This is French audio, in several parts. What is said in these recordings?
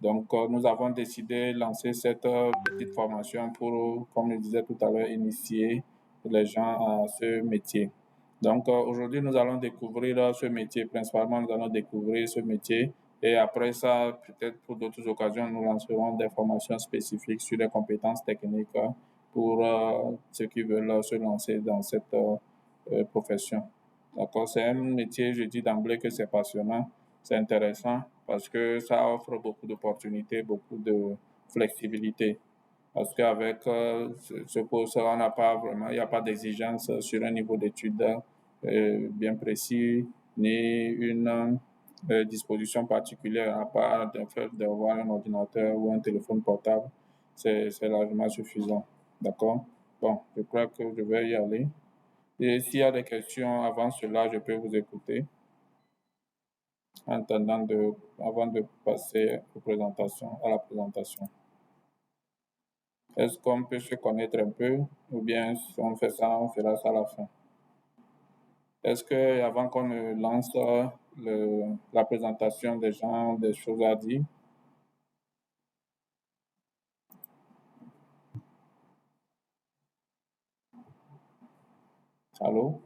Donc, nous avons décidé de lancer cette petite formation pour, comme je disais tout à l'heure, initier les gens à ce métier. Donc, aujourd'hui, nous allons découvrir ce métier. Principalement, nous allons découvrir ce métier. Et après ça, peut-être pour d'autres occasions, nous lancerons des formations spécifiques sur les compétences techniques pour ceux qui veulent se lancer dans cette profession. D'accord, c'est un métier, je dis d'emblée que c'est passionnant, c'est intéressant parce que ça offre beaucoup d'opportunités, beaucoup de flexibilité. Parce qu'avec ce poste, on n'a pas vraiment, il n'y a pas d'exigence sur un niveau d'études bien précis, ni une disposition particulière à part de fait d'avoir un ordinateur ou un téléphone portable. C'est largement suffisant. D'accord? Bon, je crois que je vais y aller. Et s'il y a des questions avant cela, je peux vous écouter en attendant avant de passer à la présentation. Est-ce qu'on peut se connaître un peu ou bien si on fait ça, on fera ça à la fin? Est-ce que avant qu'on ne lance la présentation des gens, des choses à dire? Allô?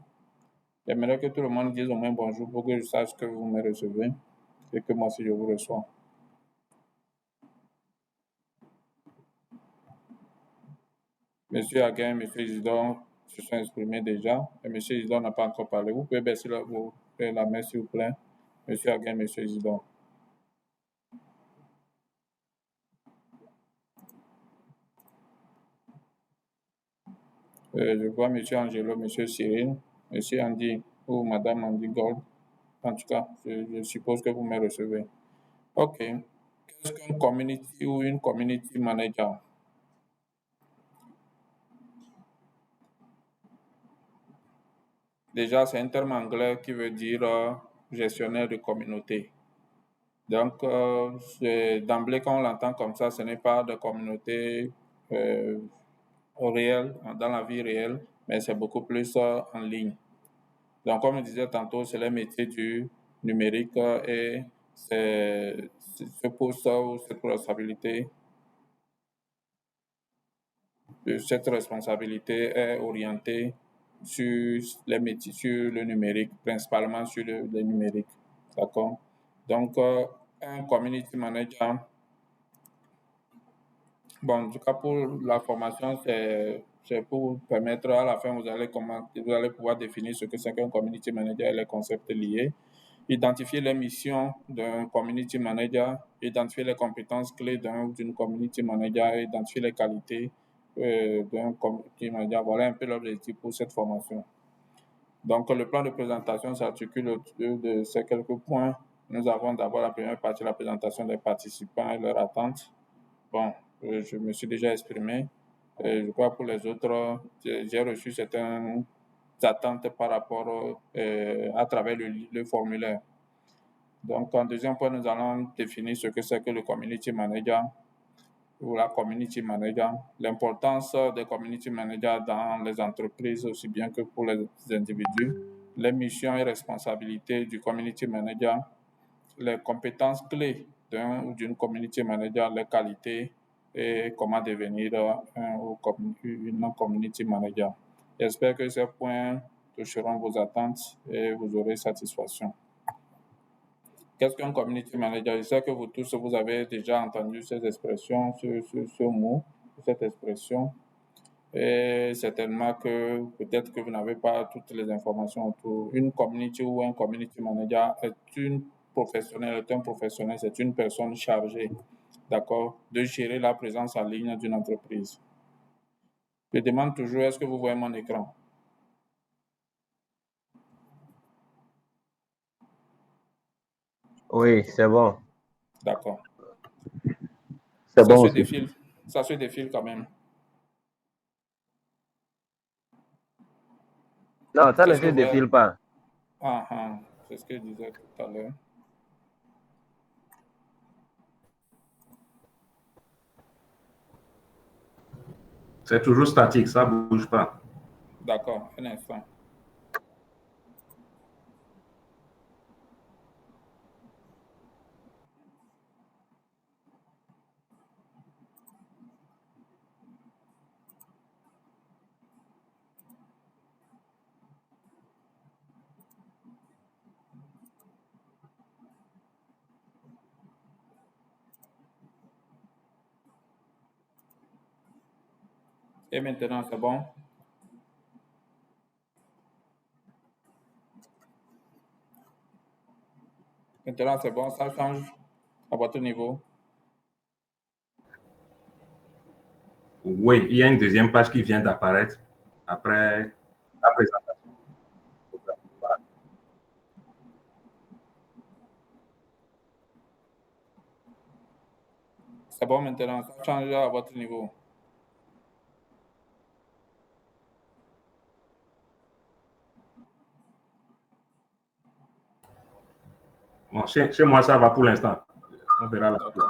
J'aimerais que tout le monde dise au moins bonjour pour que je sache que vous me recevez et que moi aussi je vous reçois. Monsieur Aguin, Monsieur Isidore se sont exprimés déjà, et Monsieur Isidore n'a pas encore parlé. Vous pouvez baisser la main, s'il vous plaît. Monsieur Aguin, Monsieur Isidore. Je vois Monsieur Angelo, Monsieur Cyril, Monsieur Andy ou Madame Andy Gold. En tout cas, je suppose que vous me recevez. OK. Qu'est-ce qu'un community ou une community manager? Déjà, c'est un terme anglais qui veut dire gestionnaire de communauté. Donc, d'emblée, quand on l'entend comme ça, ce n'est pas de communauté réelle, dans la vie réelle, mais c'est beaucoup plus en ligne. Donc, comme je disais tantôt, c'est le métier du numérique et ce poste ou cette responsabilité est orientée sur les métiers, sur le numérique, principalement sur le numérique. D'accord? Donc, un community manager, bon, en tout cas, pour la formation, c'est pour vous permettre, à la fin, vous allez pouvoir définir ce que c'est qu'un community manager et les concepts liés, identifier les missions d'un community manager, identifier les compétences clés d'une community manager, identifier les qualités d'un community manager. Voilà un peu l'objectif pour cette formation. Donc, le plan de présentation s'articule autour de ces quelques points. Nous avons d'abord la première partie, la présentation des participants et leurs attentes. Bon, je me suis déjà exprimé. Je crois pour les autres, j'ai reçu certaines attentes par rapport à travers le formulaire. Donc, en deuxième point, nous allons définir ce que c'est que le community manager ou la community manager, l'importance des community managers dans les entreprises aussi bien que pour les individus, les missions et responsabilités du community manager, les compétences clés d'un ou d'une community manager, les qualités et comment devenir une community manager. J'espère que ces points toucheront vos attentes et vous aurez satisfaction. Qu'est-ce qu'un community manager? Je sais que vous tous, vous avez déjà entendu ces expressions, ce mot, cette expression. Et certainement que peut-être que vous n'avez pas toutes les informations autour. Une community ou un community manager est un professionnel, c'est une personne chargée, d'accord, de gérer la présence en ligne d'une entreprise. Je demande toujours, est-ce que vous voyez mon écran? Oui, c'est bon. D'accord. C'est bon aussi. Ça se défile quand même. Non, ça ne Qu'est-ce que se vous voyez? défile pas. Ah, ah, c'est ce que je disais tout à l'heure. C'est toujours statique, ça ne bouge pas. D'accord, un instant. Et maintenant, c'est bon? Maintenant, c'est bon, ça change à votre niveau? Oui, il y a une deuxième page qui vient d'apparaître après la présentation. Voilà. C'est bon maintenant, ça change à votre niveau. Bon, chez moi, ça va pour l'instant. On verra la suite.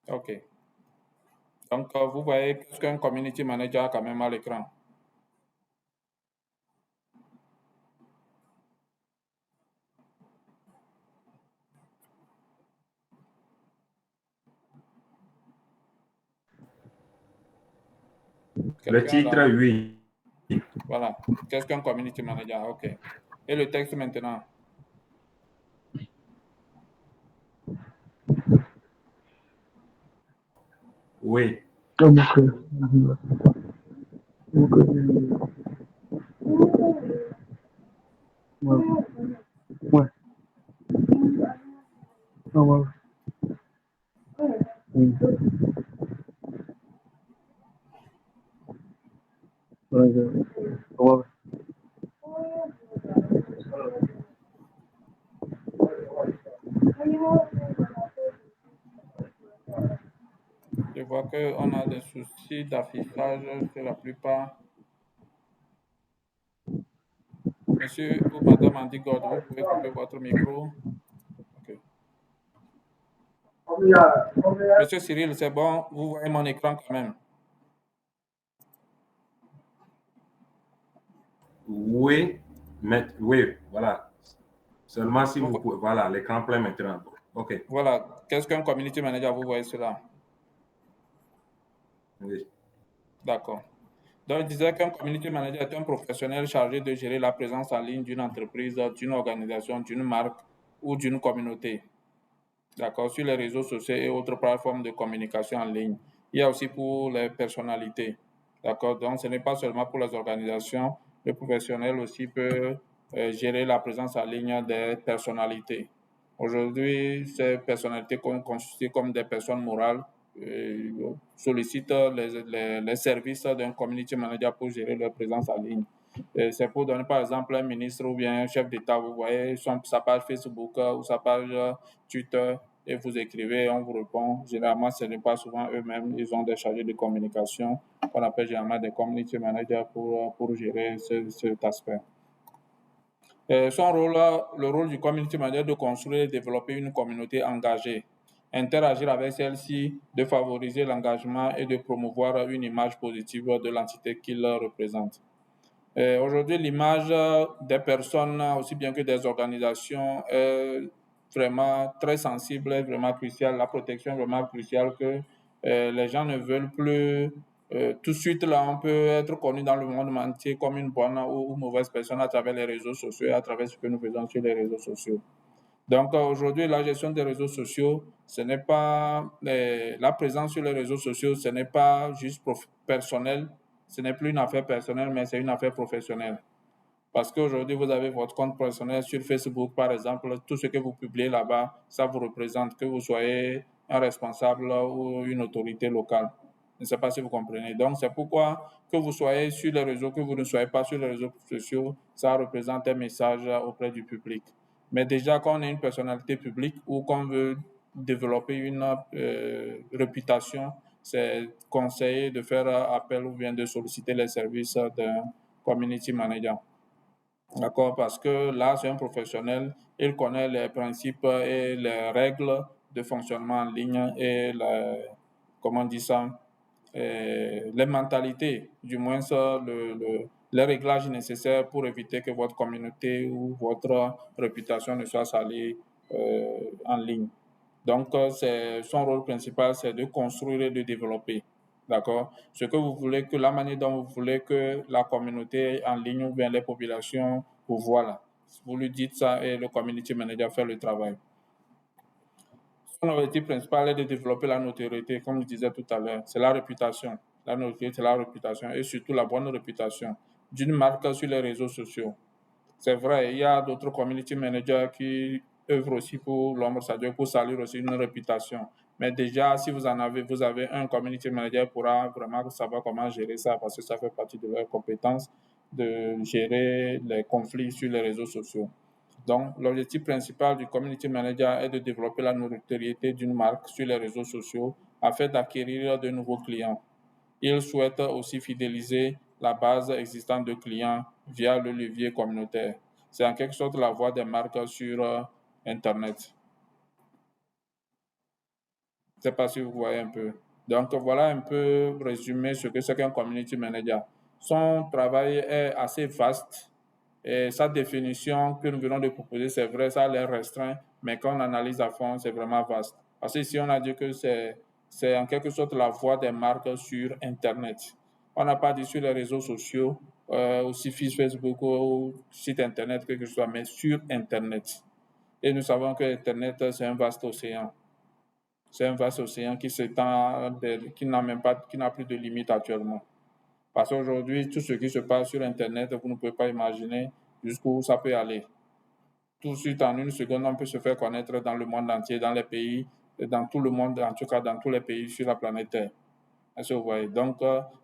OK. Donc, vous voyez ce qu'un community manager a quand même à l'écran. Le titre, oui. Voilà. Qu'est-ce qu'un community manager? OK. Et le texte maintenant? Oui. Je vois qu'on a des soucis d'affichage sur la plupart. Monsieur ou Madame Andy God, vous pouvez couper votre micro. OK. Monsieur Cyril, c'est bon, vous voyez mon écran quand même. Oui, mais oui, voilà. Seulement si vous pouvez, voilà, l'écran plein maintenant. OK. Voilà. Qu'est-ce qu'un community manager? Vous voyez cela? Oui. D'accord. Donc, je disais qu'un community manager est un professionnel chargé de gérer la présence en ligne d'une entreprise, d'une organisation, d'une marque ou d'une communauté. D'accord, sur les réseaux sociaux et autres plateformes de communication en ligne. Il y a aussi pour les personnalités. D'accord, donc ce n'est pas seulement pour les organisations, le professionnel aussi peut gérer la présence en ligne des personnalités. Aujourd'hui, ces personnalités constituées comme des personnes morales sollicitent les services d'un community manager pour gérer leur présence en ligne. C'est pour donner par exemple un ministre ou bien un chef d'État, vous voyez sa page Facebook ou sa page Twitter et vous écrivez, on vous répond. Généralement, ce n'est pas souvent eux-mêmes, ils ont des chargés de communication qu'on appelle généralement des community managers pour gérer cet aspect. Son rôle, le rôle du community manager est de construire et développer une communauté engagée, interagir avec celle-ci, de favoriser l'engagement et de promouvoir une image positive de l'entité qu'il représente. Aujourd'hui, l'image des personnes, aussi bien que des organisations, est vraiment très sensible, est vraiment cruciale. La protection est vraiment cruciale que les gens ne veulent plus. Tout de suite, là, on peut être connu dans le monde entier comme une bonne ou mauvaise personne à travers les réseaux sociaux et à travers ce que nous faisons sur les réseaux sociaux. Donc aujourd'hui, la gestion des réseaux sociaux, ce n'est pas la présence sur les réseaux sociaux, ce n'est pas juste personnel, ce n'est plus une affaire personnelle, mais c'est une affaire professionnelle. Parce qu'aujourd'hui, vous avez votre compte personnel sur Facebook, par exemple, tout ce que vous publiez là-bas, ça vous représente, que vous soyez un responsable ou une autorité locale. Je ne sais pas si vous comprenez. Donc, c'est pourquoi que vous soyez sur les réseaux, que vous ne soyez pas sur les réseaux sociaux, ça représente un message auprès du public. Mais déjà, quand on est une personnalité publique ou qu'on veut développer une réputation, c'est conseillé de faire appel ou bien de solliciter les services d'un community manager. D'accord, parce que là, c'est un professionnel, il connaît les principes et les règles de fonctionnement en ligne et comment on dit ça, les mentalités, du moins ça, les réglages nécessaires pour éviter que votre communauté ou votre réputation ne soit salie en ligne. Donc, son rôle principal, c'est de construire et de développer. D'accord? Ce que vous voulez, que la manière dont vous voulez que la communauté en ligne ou bien les populations vous voient là. Vous lui dites ça et le community manager fait le travail. Son objectif principal est de développer la notoriété, comme je disais tout à l'heure. C'est la réputation. La notoriété, c'est la réputation et surtout la bonne réputation d'une marque sur les réseaux sociaux. C'est vrai, il y a d'autres community managers qui œuvrent aussi pour l'ombre, c'est-à-dire pour saluer aussi une réputation. Mais déjà, si vous avez un community manager pourra vraiment savoir comment gérer ça parce que ça fait partie de leurs compétences de gérer les conflits sur les réseaux sociaux. Donc, l'objectif principal du community manager est de développer la notoriété d'une marque sur les réseaux sociaux afin d'acquérir de nouveaux clients. Il souhaite aussi fidéliser la base existante de clients via le levier communautaire. C'est en quelque sorte la voix des marques sur Internet. Je ne sais pas si vous voyez un peu. Donc, voilà un peu résumé ce que c'est qu'un community manager. Son travail est assez vaste et sa définition que nous venons de proposer, c'est vrai, ça a l'air restreint, mais quand on analyse à fond, c'est vraiment vaste. Parce que ici, on a dit que c'est en quelque sorte la voix des marques sur Internet. On n'a pas dit sur les réseaux sociaux, aussi Facebook ou site Internet, quelque chose, mais sur Internet. Et nous savons que Internet, c'est un vaste océan. C'est un vaste océan qui s'étend, qui n'a plus de limite actuellement. Parce qu'aujourd'hui, tout ce qui se passe sur Internet, vous ne pouvez pas imaginer jusqu'où ça peut aller. Tout de suite, en une seconde, on peut se faire connaître dans le monde entier, dans les pays, dans tout le monde, en tout cas dans tous les pays sur la planète Terre. Est-ce que vous voyez? Donc,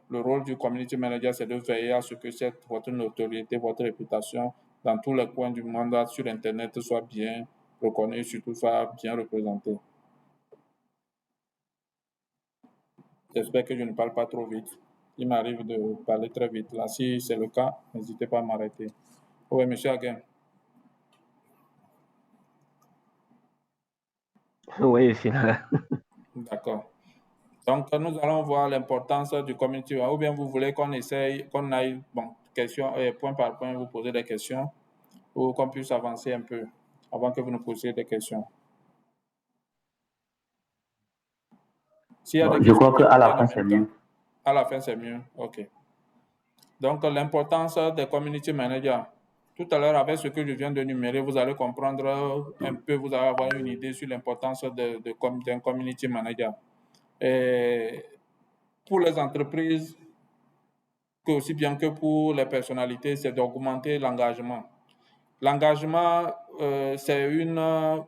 le rôle du community manager, c'est de veiller à ce que votre notoriété, votre réputation dans tous les coins du monde sur Internet soit bien reconnue et surtout soit bien représentée. J'espère que je ne parle pas trop vite. Il m'arrive de parler très vite. Là, si c'est le cas, n'hésitez pas à m'arrêter. Oui, M. Aguin. Oui, je suis là. D'accord. Donc, nous allons voir l'importance du community. Ou bien vous voulez qu'on essaye, qu'on aille, question, point par point, vous poser des questions, ou qu'on puisse avancer un peu avant que vous nous posiez des questions. S'il y a des Je crois questions, qu'à la fin, c'est mieux. À la fin, c'est mieux. OK. Donc, l'importance des community managers. Tout à l'heure, avec ce que je viens de numérer, vous allez comprendre un peu, vous allez avoir une idée sur l'importance d'un community manager. Et pour les entreprises, que aussi bien que pour les personnalités, c'est d'augmenter l'engagement. L'engagement, c'est une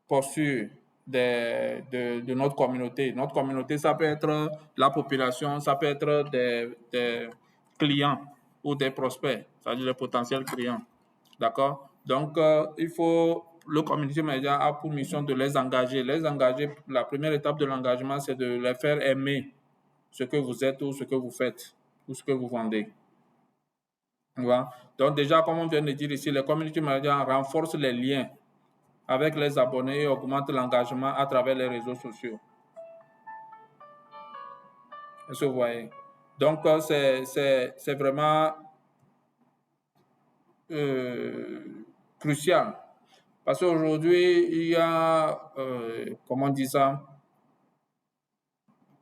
posture de notre communauté. Notre communauté, ça peut être la population, ça peut être des clients ou des prospects, c'est-à-dire les potentiels clients. D'accord? Donc, le community manager a pour mission de les engager. Les engager, la première étape de l'engagement, c'est de les faire aimer ce que vous êtes ou ce que vous faites ou ce que vous vendez. Voilà. Donc, déjà, comme on vient de dire ici, les community managers renforcent les liens avec les abonnés et augmentent l'engagement à travers les réseaux sociaux. Est-ce que vous voyez? Donc, c'est vraiment crucial. Parce qu'aujourd'hui, il y a, comment on dit ça,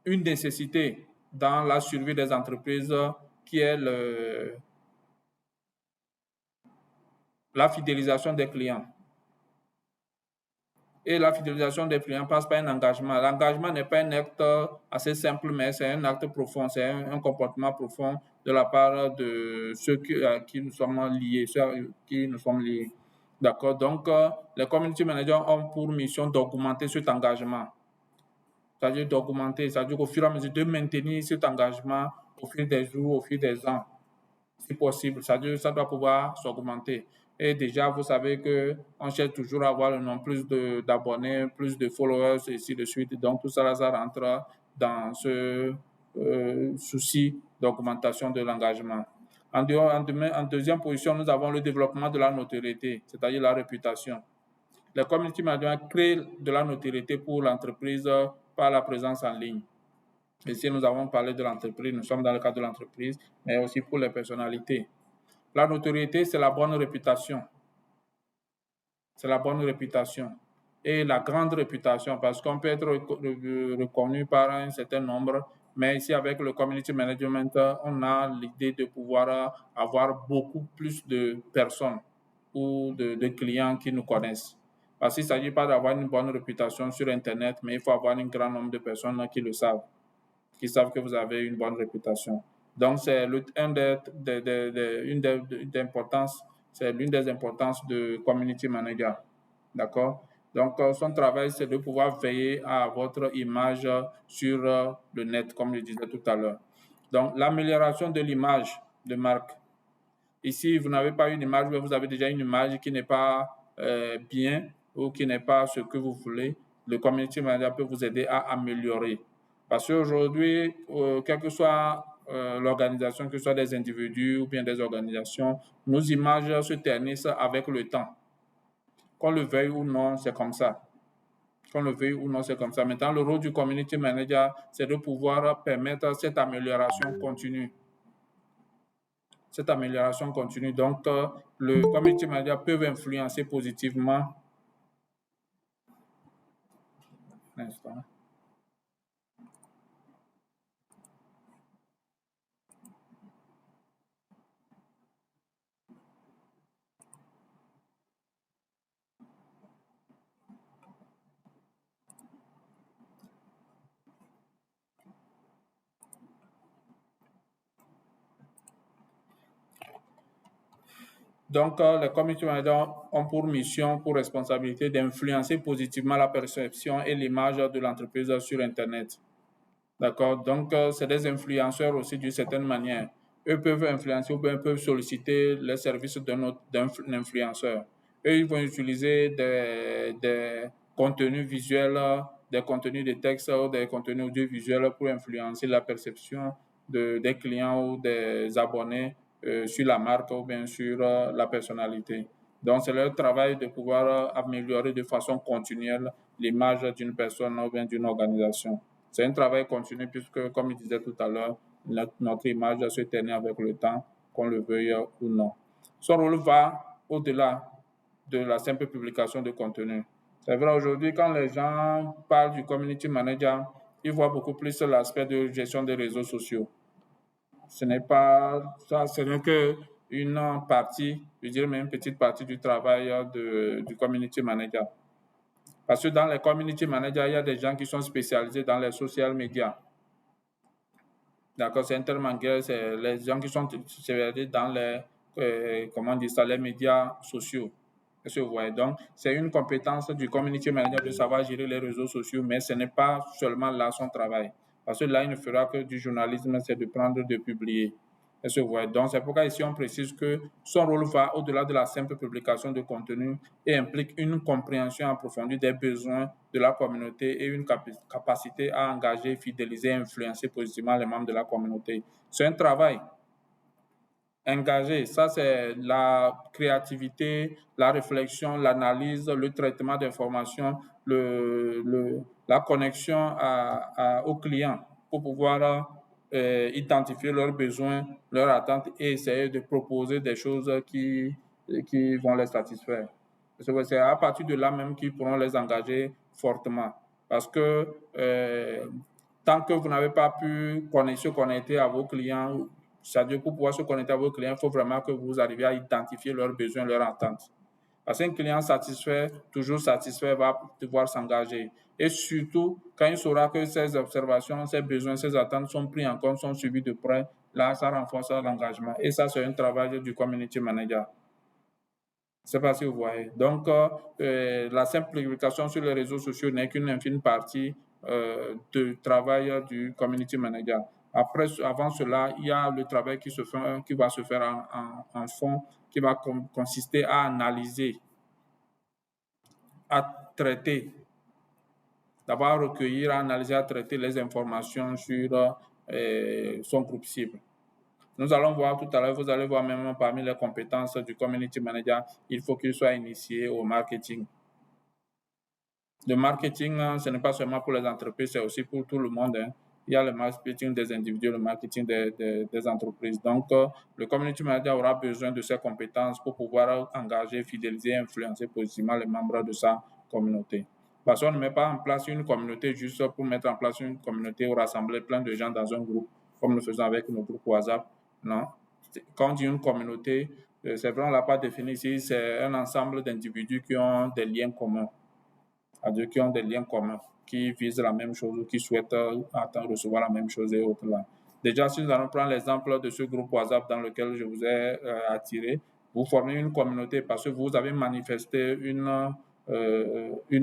une nécessité dans la survie des entreprises qui est la fidélisation des clients. Et la fidélisation des clients passe par un engagement. L'engagement n'est pas un acte assez simple, mais c'est un acte profond, c'est un comportement profond de la part de ceux qui nous sommes liés, D'accord? Donc, les community managers ont pour mission d'augmenter cet engagement. C'est-à-dire d'augmenter, c'est-à-dire qu'au fur et à mesure de maintenir cet engagement au fil des jours, au fil des ans, si possible. C'est-à-dire que ça doit pouvoir s'augmenter. Et déjà, vous savez qu'on cherche toujours à avoir le nombre plus d'abonnés, plus de followers, et ainsi de suite. Donc, tout ça, ça rentre dans ce souci d'augmentation de l'engagement. En deuxième position, nous avons le développement de la notoriété, c'est-à-dire la réputation. Les community managers créent de la notoriété pour l'entreprise par la présence en ligne. Ici, nous avons parlé de l'entreprise, nous sommes dans le cadre de l'entreprise, mais aussi pour les personnalités. La notoriété, c'est la bonne réputation. C'est la bonne réputation. Et la grande réputation, parce qu'on peut être reconnu par un certain nombre, mais ici, avec le community management, on a l'idée de pouvoir avoir beaucoup plus de personnes ou de clients qui nous connaissent. Parce qu'il ne s'agit pas d'avoir une bonne réputation sur Internet, mais il faut avoir un grand nombre de personnes qui le savent, qui savent que vous avez une bonne réputation. Donc, c'est l'une des importances de community manager. D'accord? Donc, son travail, c'est de pouvoir veiller à votre image sur le net, comme je disais tout à l'heure. Donc, l'amélioration de l'image de marque. Ici, vous n'avez pas une image, mais vous avez déjà une image qui n'est pas bien ou qui n'est pas ce que vous voulez. Le community manager peut vous aider à améliorer. Parce qu'aujourd'hui, quelle que soit l'organisation, que ce soit des individus ou bien des organisations, nos images se ternissent avec le temps. Qu'on le veuille ou non, c'est comme ça. Qu'on le veuille ou non, c'est comme ça. Maintenant, le rôle du community manager, c'est de pouvoir permettre cette amélioration continue. Cette amélioration continue. Donc, le community manager peut influencer positivement. Un instant. Donc, les community managers ont pour mission, pour responsabilité d'influencer positivement la perception et l'image de l'entreprise sur Internet. D'accord? Donc, c'est des influenceurs aussi d'une certaine manière. Eux peuvent influencer ou bien peuvent solliciter les services d'un influenceur. Eux, ils vont utiliser des contenus visuels, des contenus de texte ou des contenus audiovisuels pour influencer la perception des clients ou des abonnés sur la marque ou bien sur la personnalité. Donc, c'est leur travail de pouvoir améliorer de façon continuelle l'image d'une personne ou bien d'une organisation. C'est un travail continu puisque, comme je disais tout à l'heure, notre image se ternit avec le temps, qu'on le veuille ou non. Son rôle va au-delà de la simple publication de contenu. C'est vrai, aujourd'hui, quand les gens parlent du community manager, ils voient beaucoup plus l'aspect de gestion des réseaux sociaux. Ce n'est pas ça, ce n'est qu'une partie, je dirais même une petite partie du travail du community manager. Parce que dans les community managers, il y a des gens qui sont spécialisés dans les social media. D'accord, c'est un terme anglais, c'est les gens qui sont spécialisés dans les médias sociaux. Est-ce que vous voyez? Donc, c'est une compétence du community manager de savoir gérer les réseaux sociaux, mais ce n'est pas seulement là son travail. Parce que là, il ne fera que du journalisme, c'est de prendre, de publier. Est-ce que vous voyez? Donc, c'est pourquoi ici, on précise que son rôle va au-delà de la simple publication de contenu et implique une compréhension approfondie des besoins de la communauté et une capacité à engager, fidéliser et influencer positivement les membres de la communauté. C'est un travail engagé. Ça, c'est la créativité, la réflexion, l'analyse, le traitement d'informations, la connexion aux clients pour pouvoir identifier leurs besoins, leurs attentes et essayer de proposer des choses qui vont les satisfaire. C'est à partir de là même qu'ils pourront les engager fortement. Parce que tant que vous n'avez pas pu se connecter à vos clients, c'est-à-dire pour pouvoir se connecter à vos clients, il faut vraiment que vous arriviez à identifier leurs besoins, leurs attentes. Parce qu'un client satisfait, toujours satisfait, va devoir s'engager. Et surtout, quand il saura que ses observations, ses besoins, ses attentes sont pris en compte, sont suivis de près, là, ça renforce l'engagement. Et ça, c'est un travail du community manager. Je ne sais pas si vous voyez. Donc, la simple publication sur les réseaux sociaux n'est qu'une infime partie du travail du community manager. Avant cela, il y a le travail qui va se faire en fond, qui va consister à analyser, à traiter, d'abord recueillir, à analyser, à traiter les informations sur son groupe cible. Nous allons voir tout à l'heure, vous allez voir même parmi les compétences du community manager, il faut qu'il soit initié au marketing. Le marketing, ce n'est pas seulement pour les entreprises, c'est aussi pour tout le monde. Hein. Il y a le marketing des individus, le marketing des entreprises. Donc, le community manager aura besoin de ces compétences pour pouvoir engager, fidéliser, influencer positivement les membres de sa communauté. Parce qu'on ne met pas en place une communauté juste pour mettre en place une communauté ou rassembler plein de gens dans un groupe, comme nous faisons avec nos groupes WhatsApp. Non. Quand on dit une communauté, C'est vrai, on ne l'a pas défini ici, c'est un ensemble d'individus qui ont des liens communs, c'est-à-dire qui ont des liens communs, qui visent la même chose ou qui souhaitent attendre recevoir la même chose et autres là. Déjà, si nous allons prendre l'exemple de ce groupe WhatsApp dans lequel je vous ai attiré, vous formez une communauté parce que vous avez manifesté une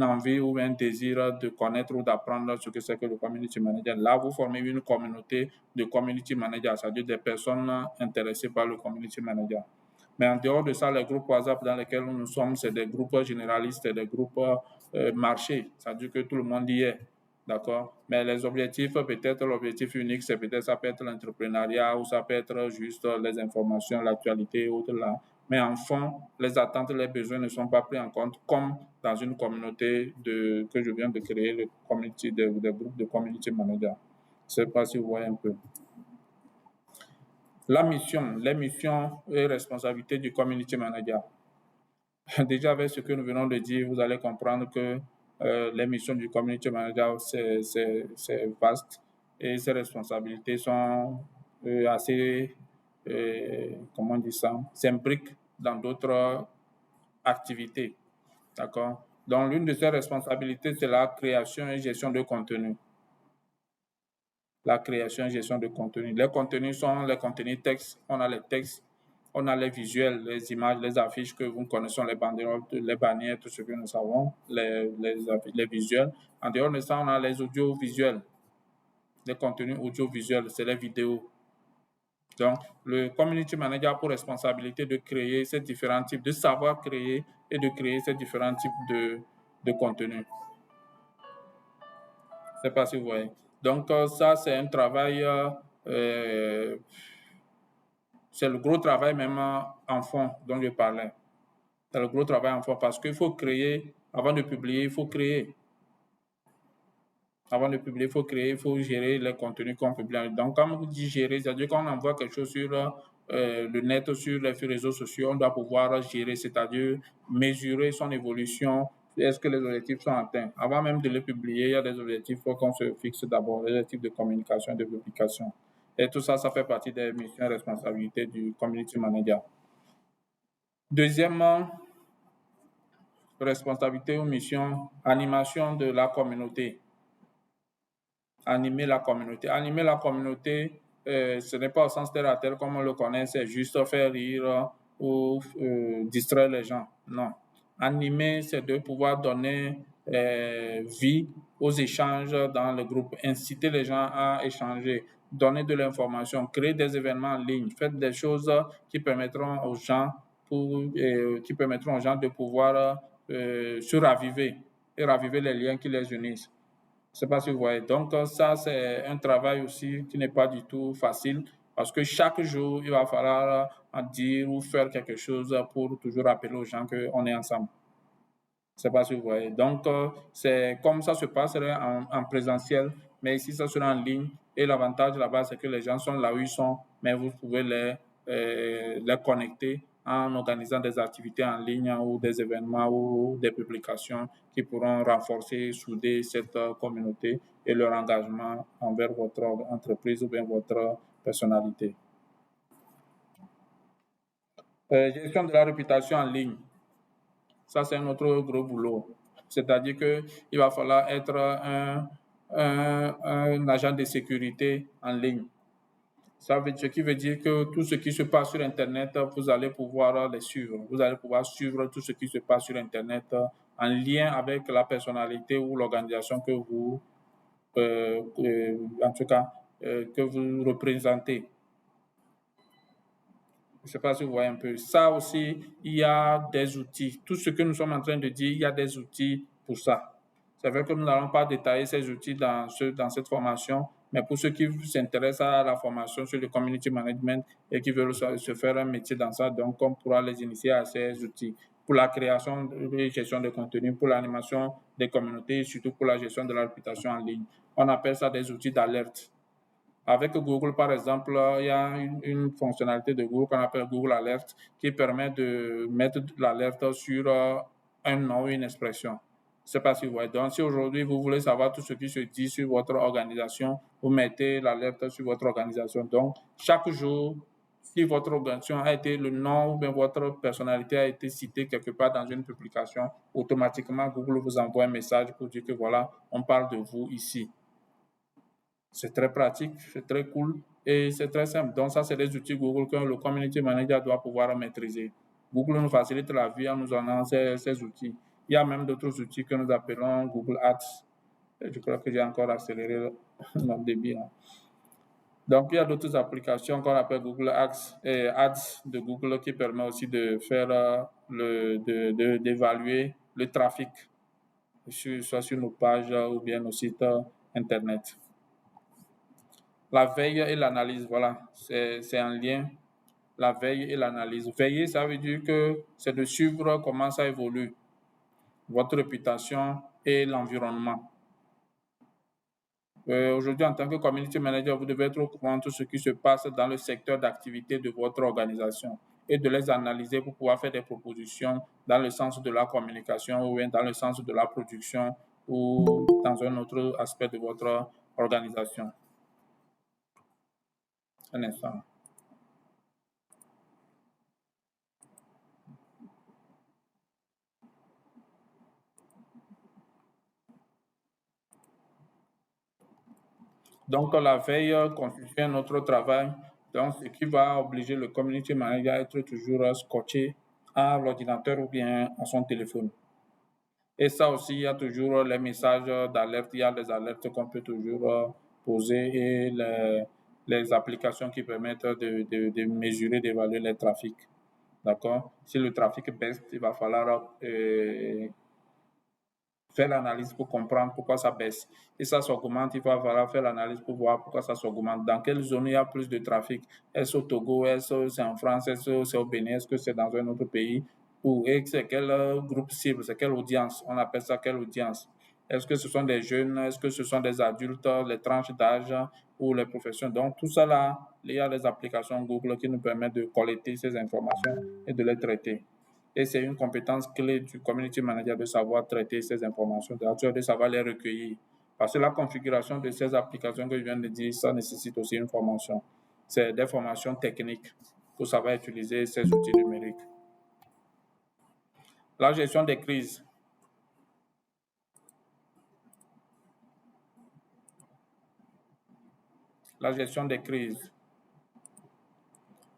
envie ou un désir de connaître ou d'apprendre ce que c'est que le community manager. Là, vous formez une communauté de community managers, c'est-à-dire des personnes intéressées par le community manager. Mais en dehors de ça, les groupes WhatsApp dans lesquels nous sommes, c'est des groupes généralistes, des groupes marchés, c'est-à-dire que tout le monde y est. D'accord? Mais les objectifs, peut-être l'objectif unique, c'est peut-être ça peut être l'entrepreneuriat ou ça peut être juste les informations, l'actualité ou autre là. Mais en fond, les attentes, les besoins ne sont pas pris en compte comme dans une communauté que je viens de créer, le community, des groupes de community managers. Je ne sais pas si vous voyez un peu. La mission, les missions et responsabilités du community manager. Déjà, avec ce que nous venons de dire, vous allez comprendre que les missions du community manager, c'est vaste et ses responsabilités sont assez, comment on dit ça, s'imbriquent dans d'autres activités. D'accord? Donc, l'une de ses responsabilités, c'est la création et gestion de contenu. La création et gestion de contenu. Les contenus sont les contenus textes. On a les textes, on a les visuels, les images, les affiches que vous connaissez, les banderoles, les bannières, tout ce que nous savons, les visuels. En dehors de ça, on a les audiovisuels. Les contenus audiovisuels, c'est les vidéos. Donc, le community manager a pour responsabilité de créer ces différents types, de savoir créer et de créer ces différents types de contenus. Je ne sais pas si vous voyez. Donc, ça, c'est un travail, c'est le gros travail même en fond dont je parlais. C'est le gros travail en fond parce qu'il faut créer, avant de publier, il faut créer. Avant de publier, il faut créer, il faut gérer les contenus qu'on publie. Donc, quand on dit gérer, c'est-à-dire qu'on envoie quelque chose sur le net, sur les réseaux sociaux, on doit pouvoir gérer, c'est-à-dire mesurer son évolution. Est-ce que les objectifs sont atteints? Avant même de les publier, il y a des objectifs qu'on se fixe d'abord, les objectifs de communication et de publication. Et tout ça, ça fait partie des missions et responsabilités du community manager. Deuxièmement, responsabilité ou mission, animation de la communauté. Animer la communauté. Animer la communauté, ce n'est pas au sens terre à terre comme on le connaît, c'est juste faire rire ou distraire les gens. Non. Animer, c'est de pouvoir donner vie aux échanges dans le groupe, inciter les gens à échanger, donner de l'information, créer des événements en ligne, faire des choses qui permettront aux gens, de pouvoir se raviver et raviver les liens qui les unissent. Je ne sais pas si vous voyez. Donc, ça, c'est un travail aussi qui n'est pas du tout facile parce que chaque jour, il va falloir en dire ou faire quelque chose pour toujours rappeler aux gens qu'on est ensemble. Je ne sais pas si vous voyez. Donc, c'est comme ça se passerait en présentiel, mais ici, ça sera en ligne. Et l'avantage là-bas, c'est que les gens sont là où ils sont, mais vous pouvez les connecter en organisant des activités en ligne ou des événements ou des publications qui pourront renforcer, souder cette communauté et leur engagement envers votre entreprise ou bien votre personnalité. Gestion de la réputation en ligne. Ça, c'est un autre gros boulot. C'est-à-dire qu'il va falloir être un agent de sécurité en ligne. Ce qui veut dire que tout ce qui se passe sur Internet, vous allez pouvoir les suivre. Vous allez pouvoir suivre tout ce qui se passe sur Internet en lien avec la personnalité ou l'organisation que vous, en tout cas, que vous représentez. Je ne sais pas si vous voyez un peu. Ça aussi, il y a des outils. Tout ce que nous sommes en train de dire, il y a des outils pour ça. C'est vrai que nous n'allons pas détailler ces outils dans cette formation, mais pour ceux qui s'intéressent à la formation sur le community management et qui veulent se faire un métier dans ça, donc on pourra les initier à ces outils pour la création et gestion de contenu, pour l'animation des communautés et surtout pour la gestion de la réputation en ligne. On appelle ça des outils d'alerte. Avec Google, par exemple, il y a une fonctionnalité de Google qu'on appelle Google Alert qui permet de mettre l'alerte sur un nom ou une expression. Je ne sais pas si vous voyez. Donc, si aujourd'hui, vous voulez savoir tout ce qui se dit sur votre organisation, vous mettez l'alerte sur votre organisation. Donc, chaque jour, si votre organisation a été, le nom ou bien votre personnalité a été citée quelque part dans une publication, automatiquement Google vous envoie un message pour dire que voilà, on parle de vous ici. C'est très pratique, c'est très cool et c'est très simple. Donc ça, c'est des outils Google que le Community Manager doit pouvoir maîtriser. Google nous facilite la vie en nous donnant ces outils. Il y a même d'autres outils que nous appelons Google Ads. Je crois que j'ai encore accéléré mon débit. Donc, il y a d'autres applications qu'on appelle Google Ads, Ads de Google qui permet aussi de faire d'évaluer le trafic, soit sur nos pages ou bien nos sites Internet. La veille et l'analyse, voilà, c'est en lien. La veille et l'analyse. Veiller, ça veut dire que c'est de suivre comment ça évolue, votre réputation et l'environnement. Aujourd'hui, en tant que community manager, vous devez être au courant de tout ce qui se passe dans le secteur d'activité de votre organisation et de les analyser pour pouvoir faire des propositions dans le sens de la communication ou bien dans le sens de la production ou dans un autre aspect de votre organisation. Un instant. Donc, la veille constitue un autre travail, donc ce qui va obliger le community manager à être toujours scotché à l'ordinateur ou bien à son téléphone. Et ça aussi, il y a toujours les messages d'alerte, il y a des alertes qu'on peut toujours poser et les applications qui permettent de mesurer, d'évaluer les trafics. D'accord? Si le trafic baisse, il va falloir faire l'analyse pour comprendre pourquoi ça baisse. Et ça s'augmente, il va falloir faire l'analyse pour voir pourquoi ça s'augmente. Dans quelle zone il y a plus de trafic? Est-ce au Togo? Est-ce que c'est en France? Est-ce que c'est au Bénin? Est-ce que c'est dans un autre pays? Et c'est quel groupe cible? C'est quelle audience? On appelle ça quelle audience? Est-ce que ce sont des jeunes? Est-ce que ce sont des adultes? Les tranches d'âge ou les professions? Donc, tout ça là, il y a des applications Google qui nous permettent de collecter ces informations et de les traiter. Et c'est une compétence clé du community manager de savoir traiter ces informations, de savoir les recueillir. Parce que la configuration de ces applications que je viens de dire, ça nécessite aussi une formation. C'est des formations techniques pour savoir utiliser ces outils numériques. La gestion des crises. La gestion des crises.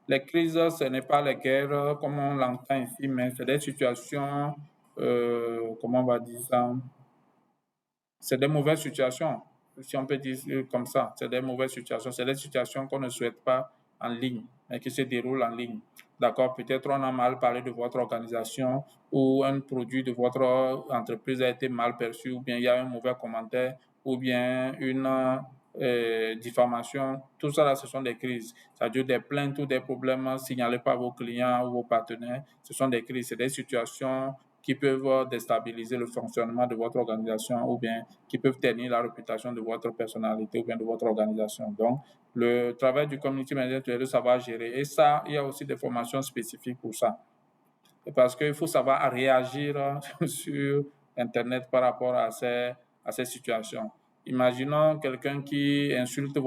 Les crises, ce n'est pas les guerres comme on l'entend ici, mais c'est des situations, comment on va dire ça, c'est des mauvaises situations, si on peut dire comme ça. C'est des mauvaises situations. C'est des situations qu'on ne souhaite pas en ligne, mais qui se déroulent en ligne. D'accord? Peut-être on a mal parlé de votre organisation ou un produit de votre entreprise a été mal perçu ou bien il y a un mauvais commentaire ou bien une diffamation. Tout ça, là, ce sont des crises. C'est-à-dire des plaintes ou des problèmes signalés par vos clients ou vos partenaires. Ce sont des crises. C'est des situations qui peuvent déstabiliser le fonctionnement de votre organisation ou bien qui peuvent ternir la réputation de votre personnalité ou bien de votre organisation. Donc, le travail du community manager, c'est de savoir gérer. Et ça, il y a aussi des formations spécifiques pour ça. Parce qu'il faut savoir réagir sur Internet par rapport à ces situations. Imaginons quelqu'un qui insulte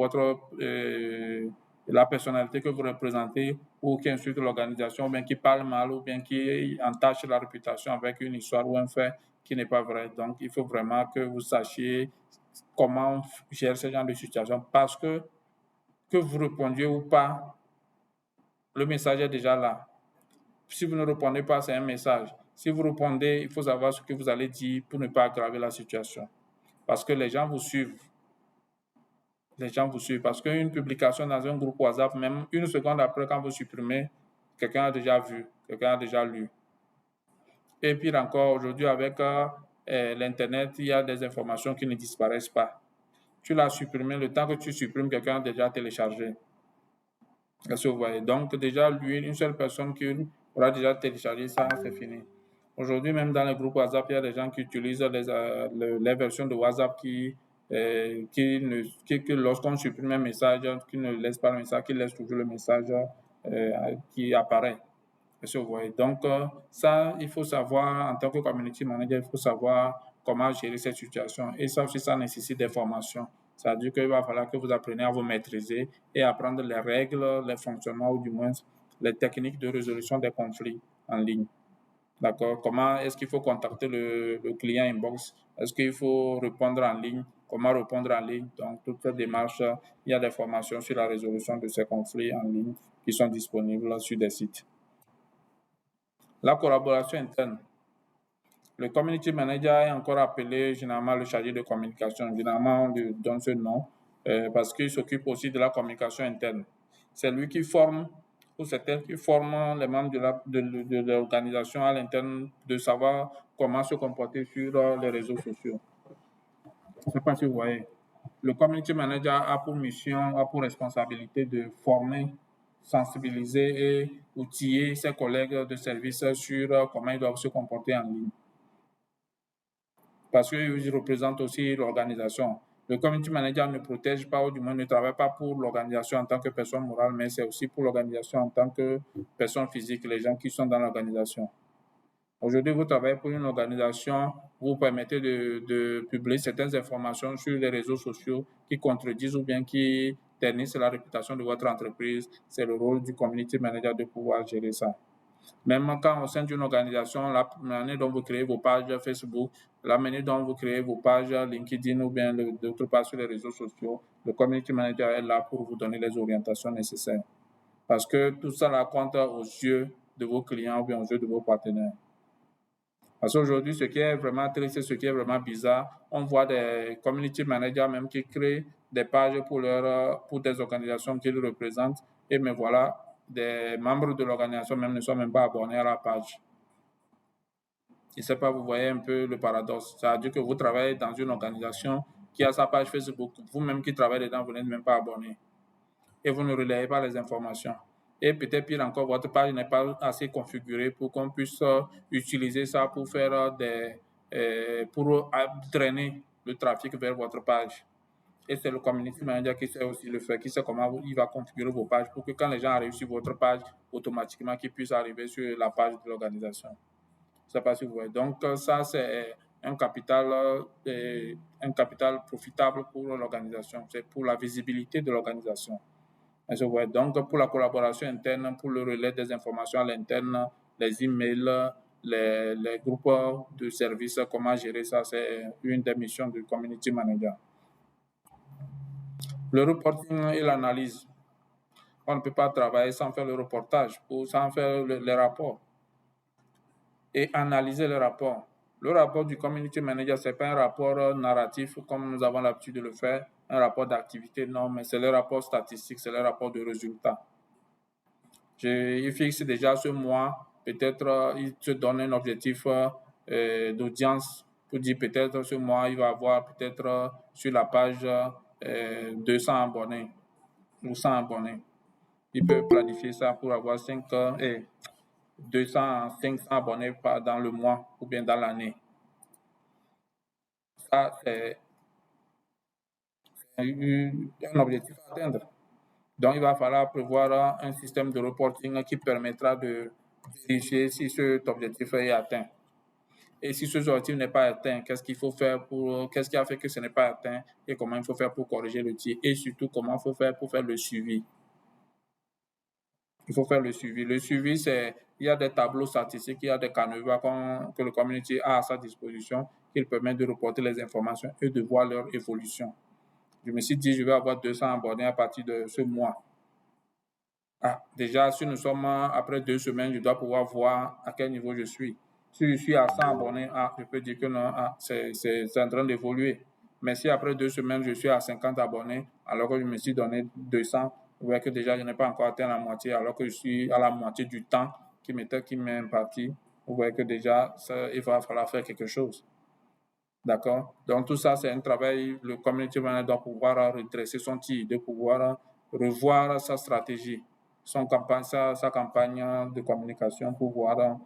la personnalité que vous représentez ou qui insulte l'organisation, ou bien qui parle mal, ou bien qui entache la réputation avec une histoire ou un fait qui n'est pas vrai. Donc, il faut vraiment que vous sachiez comment gérer ce genre de situation parce que vous répondiez ou pas, le message est déjà là. Si vous ne répondez pas, c'est un message. Si vous répondez, il faut savoir ce que vous allez dire pour ne pas aggraver la situation. Parce que les gens vous suivent. Les gens vous suivent. Parce qu'une publication dans un groupe WhatsApp, même une seconde après, quand vous supprimez, quelqu'un a déjà vu, quelqu'un a déjà lu. Et puis encore, aujourd'hui, avec l'Internet, il y a des informations qui ne disparaissent pas. Tu l'as supprimé, le temps que tu supprimes, quelqu'un a déjà téléchargé. Est-ce que vous voyez? Donc, déjà, une seule personne qui aura déjà téléchargé ça, c'est fini. Aujourd'hui, même dans les groupes WhatsApp, il y a des gens qui utilisent les versions de WhatsApp qui lorsqu'on supprime un message, qui ne laisse pas le message, qui laisse toujours le message qui apparaît. Est-ce que vous voyez? Donc, ça, il faut savoir, en tant que community manager, il faut savoir comment gérer cette situation. Et ça aussi, ça nécessite des formations. C'est-à-dire qu'il va falloir que vous appreniez à vous maîtriser et apprendre les règles, les fonctionnements ou du moins les techniques de résolution des conflits en ligne. D'accord? Comment est-ce qu'il faut contacter le client inbox? Est-ce qu'il faut répondre en ligne? Comment répondre en ligne? Donc, toute cette démarche, il y a des formations sur la résolution de ces conflits en ligne qui sont disponibles sur des sites. La collaboration interne. Le community manager est encore appelé généralement le chargé de communication. Généralement, on lui donne ce nom parce qu'il s'occupe aussi de la communication interne. C'est lui qui forme, ou c'est elle qui forme les membres de l'organisation à l'interne de savoir comment se comporter sur les réseaux sociaux. Je ne sais pas si vous voyez. Le community manager a pour mission, a pour responsabilité de former, sensibiliser et outiller ses collègues de service sur comment ils doivent se comporter en ligne. Parce qu'il représente aussi l'organisation. Le community manager ne protège pas ou du moins ne travaille pas pour l'organisation en tant que personne morale, mais c'est aussi pour l'organisation en tant que personne physique, les gens qui sont dans l'organisation. Aujourd'hui, vous travaillez pour une organisation, vous permettez de publier certaines informations sur les réseaux sociaux qui contredisent ou bien qui ternissent la réputation de votre entreprise. C'est le rôle du community manager de pouvoir gérer ça. Même quand au sein d'une organisation, la manière dont vous créez vos pages Facebook, la manière dont vous créez vos pages LinkedIn ou bien d'autres pages sur les réseaux sociaux, le community manager est là pour vous donner les orientations nécessaires. Parce que tout ça là compte aux yeux de vos clients ou bien aux yeux de vos partenaires. Parce qu'aujourd'hui, ce qui est vraiment triste, ce qui est vraiment bizarre, on voit des community managers même qui créent des pages pour des organisations qu'ils représentent. Et mais voilà, des membres de l'organisation même ne sont même pas abonnés à la page. Je ne sais pas, vous voyez un peu le paradoxe. C'est-à-dire que vous travaillez dans une organisation qui a sa page Facebook. Vous-même qui travaillez dedans, vous n'êtes même pas abonné. Et vous ne relayez pas les informations. Et peut-être pire encore, votre page n'est pas assez configurée pour qu'on puisse utiliser ça pour faire pour drainer le trafic vers votre page. Et c'est le community manager qui sait aussi le faire, qui sait comment il va configurer vos pages pour que quand les gens arrivent sur votre page, automatiquement qu'ils puissent arriver sur la page de l'organisation. Je ne sais pas si vous voyez. Donc ça, c'est un capital profitable pour l'organisation. C'est pour la visibilité de l'organisation. Donc, pour la collaboration interne, pour le relais des informations à l'interne, les emails, les groupes de services, comment gérer ça, c'est une des missions du community manager. Le reporting et l'analyse. On ne peut pas travailler sans faire le reportage, ou sans faire les rapports. Et analyser le rapport. Le rapport du community manager, ce n'est pas un rapport narratif comme nous avons l'habitude de le faire, un rapport d'activité, non, mais c'est le rapport statistique, c'est le rapport de résultats. Il fixe déjà ce mois, peut-être il se donne un objectif d'audience pour dire peut-être ce mois, il va avoir peut-être sur la page 200 abonnés ou 100 abonnés. Il peut planifier ça pour avoir 200 à 500 abonnés dans le mois ou bien dans l'année. Ça, c'est un objectif à atteindre. Donc, il va falloir prévoir un système de reporting qui permettra de vérifier si cet objectif est atteint. Et si cet objectif n'est pas atteint, qu'est-ce qu'il faut faire qu'est-ce qui a fait que ce n'est pas atteint et comment il faut faire pour corriger le tir et surtout comment il faut faire pour faire le suivi. Il faut faire le suivi. Le suivi, il y a des tableaux statistiques, il y a des canevas que le community a à sa disposition qui permettent de reporter les informations et de voir leur évolution. Je me suis dit, je vais avoir 200 abonnés à partir de ce mois. Déjà, si nous sommes après 2 semaines, je dois pouvoir voir à quel niveau je suis. Si je suis à 100 abonnés, je peux dire que non, c'est en train d'évoluer. Mais si après 2 semaines, je suis à 50 abonnés, alors que je me suis donné 200, vous voyez que déjà, je n'ai pas encore atteint la moitié, alors que je suis à la moitié du temps qui m'est imparti. Vous voyez que déjà, il va falloir faire quelque chose. D'accord? Donc, tout ça, c'est un travail. Le community manager doit pouvoir redresser son tir, de pouvoir revoir sa stratégie, sa campagne de communication pour voir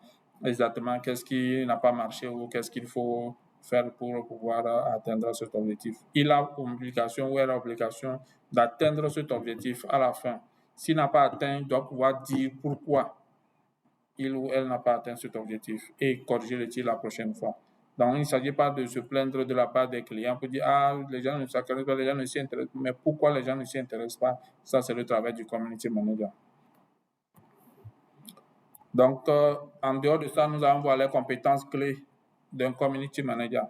exactement qu'est-ce qui n'a pas marché ou qu'est-ce qu'il faut faire pour pouvoir atteindre cet objectif. Il a l'obligation ou elle a l'obligation d'atteindre cet objectif à la fin. S'il n'a pas atteint, il doit pouvoir dire pourquoi il ou elle n'a pas atteint cet objectif et corriger le tir la prochaine fois. Donc, il ne s'agit pas de se plaindre de la part des clients pour dire, ah, les gens ne s'intéressent pas, les gens ne s'y intéressent pas. Mais pourquoi les gens ne s'y intéressent pas? Ça, c'est le travail du community manager. Donc, en dehors de ça, nous allons voir les compétences clés d'un community manager.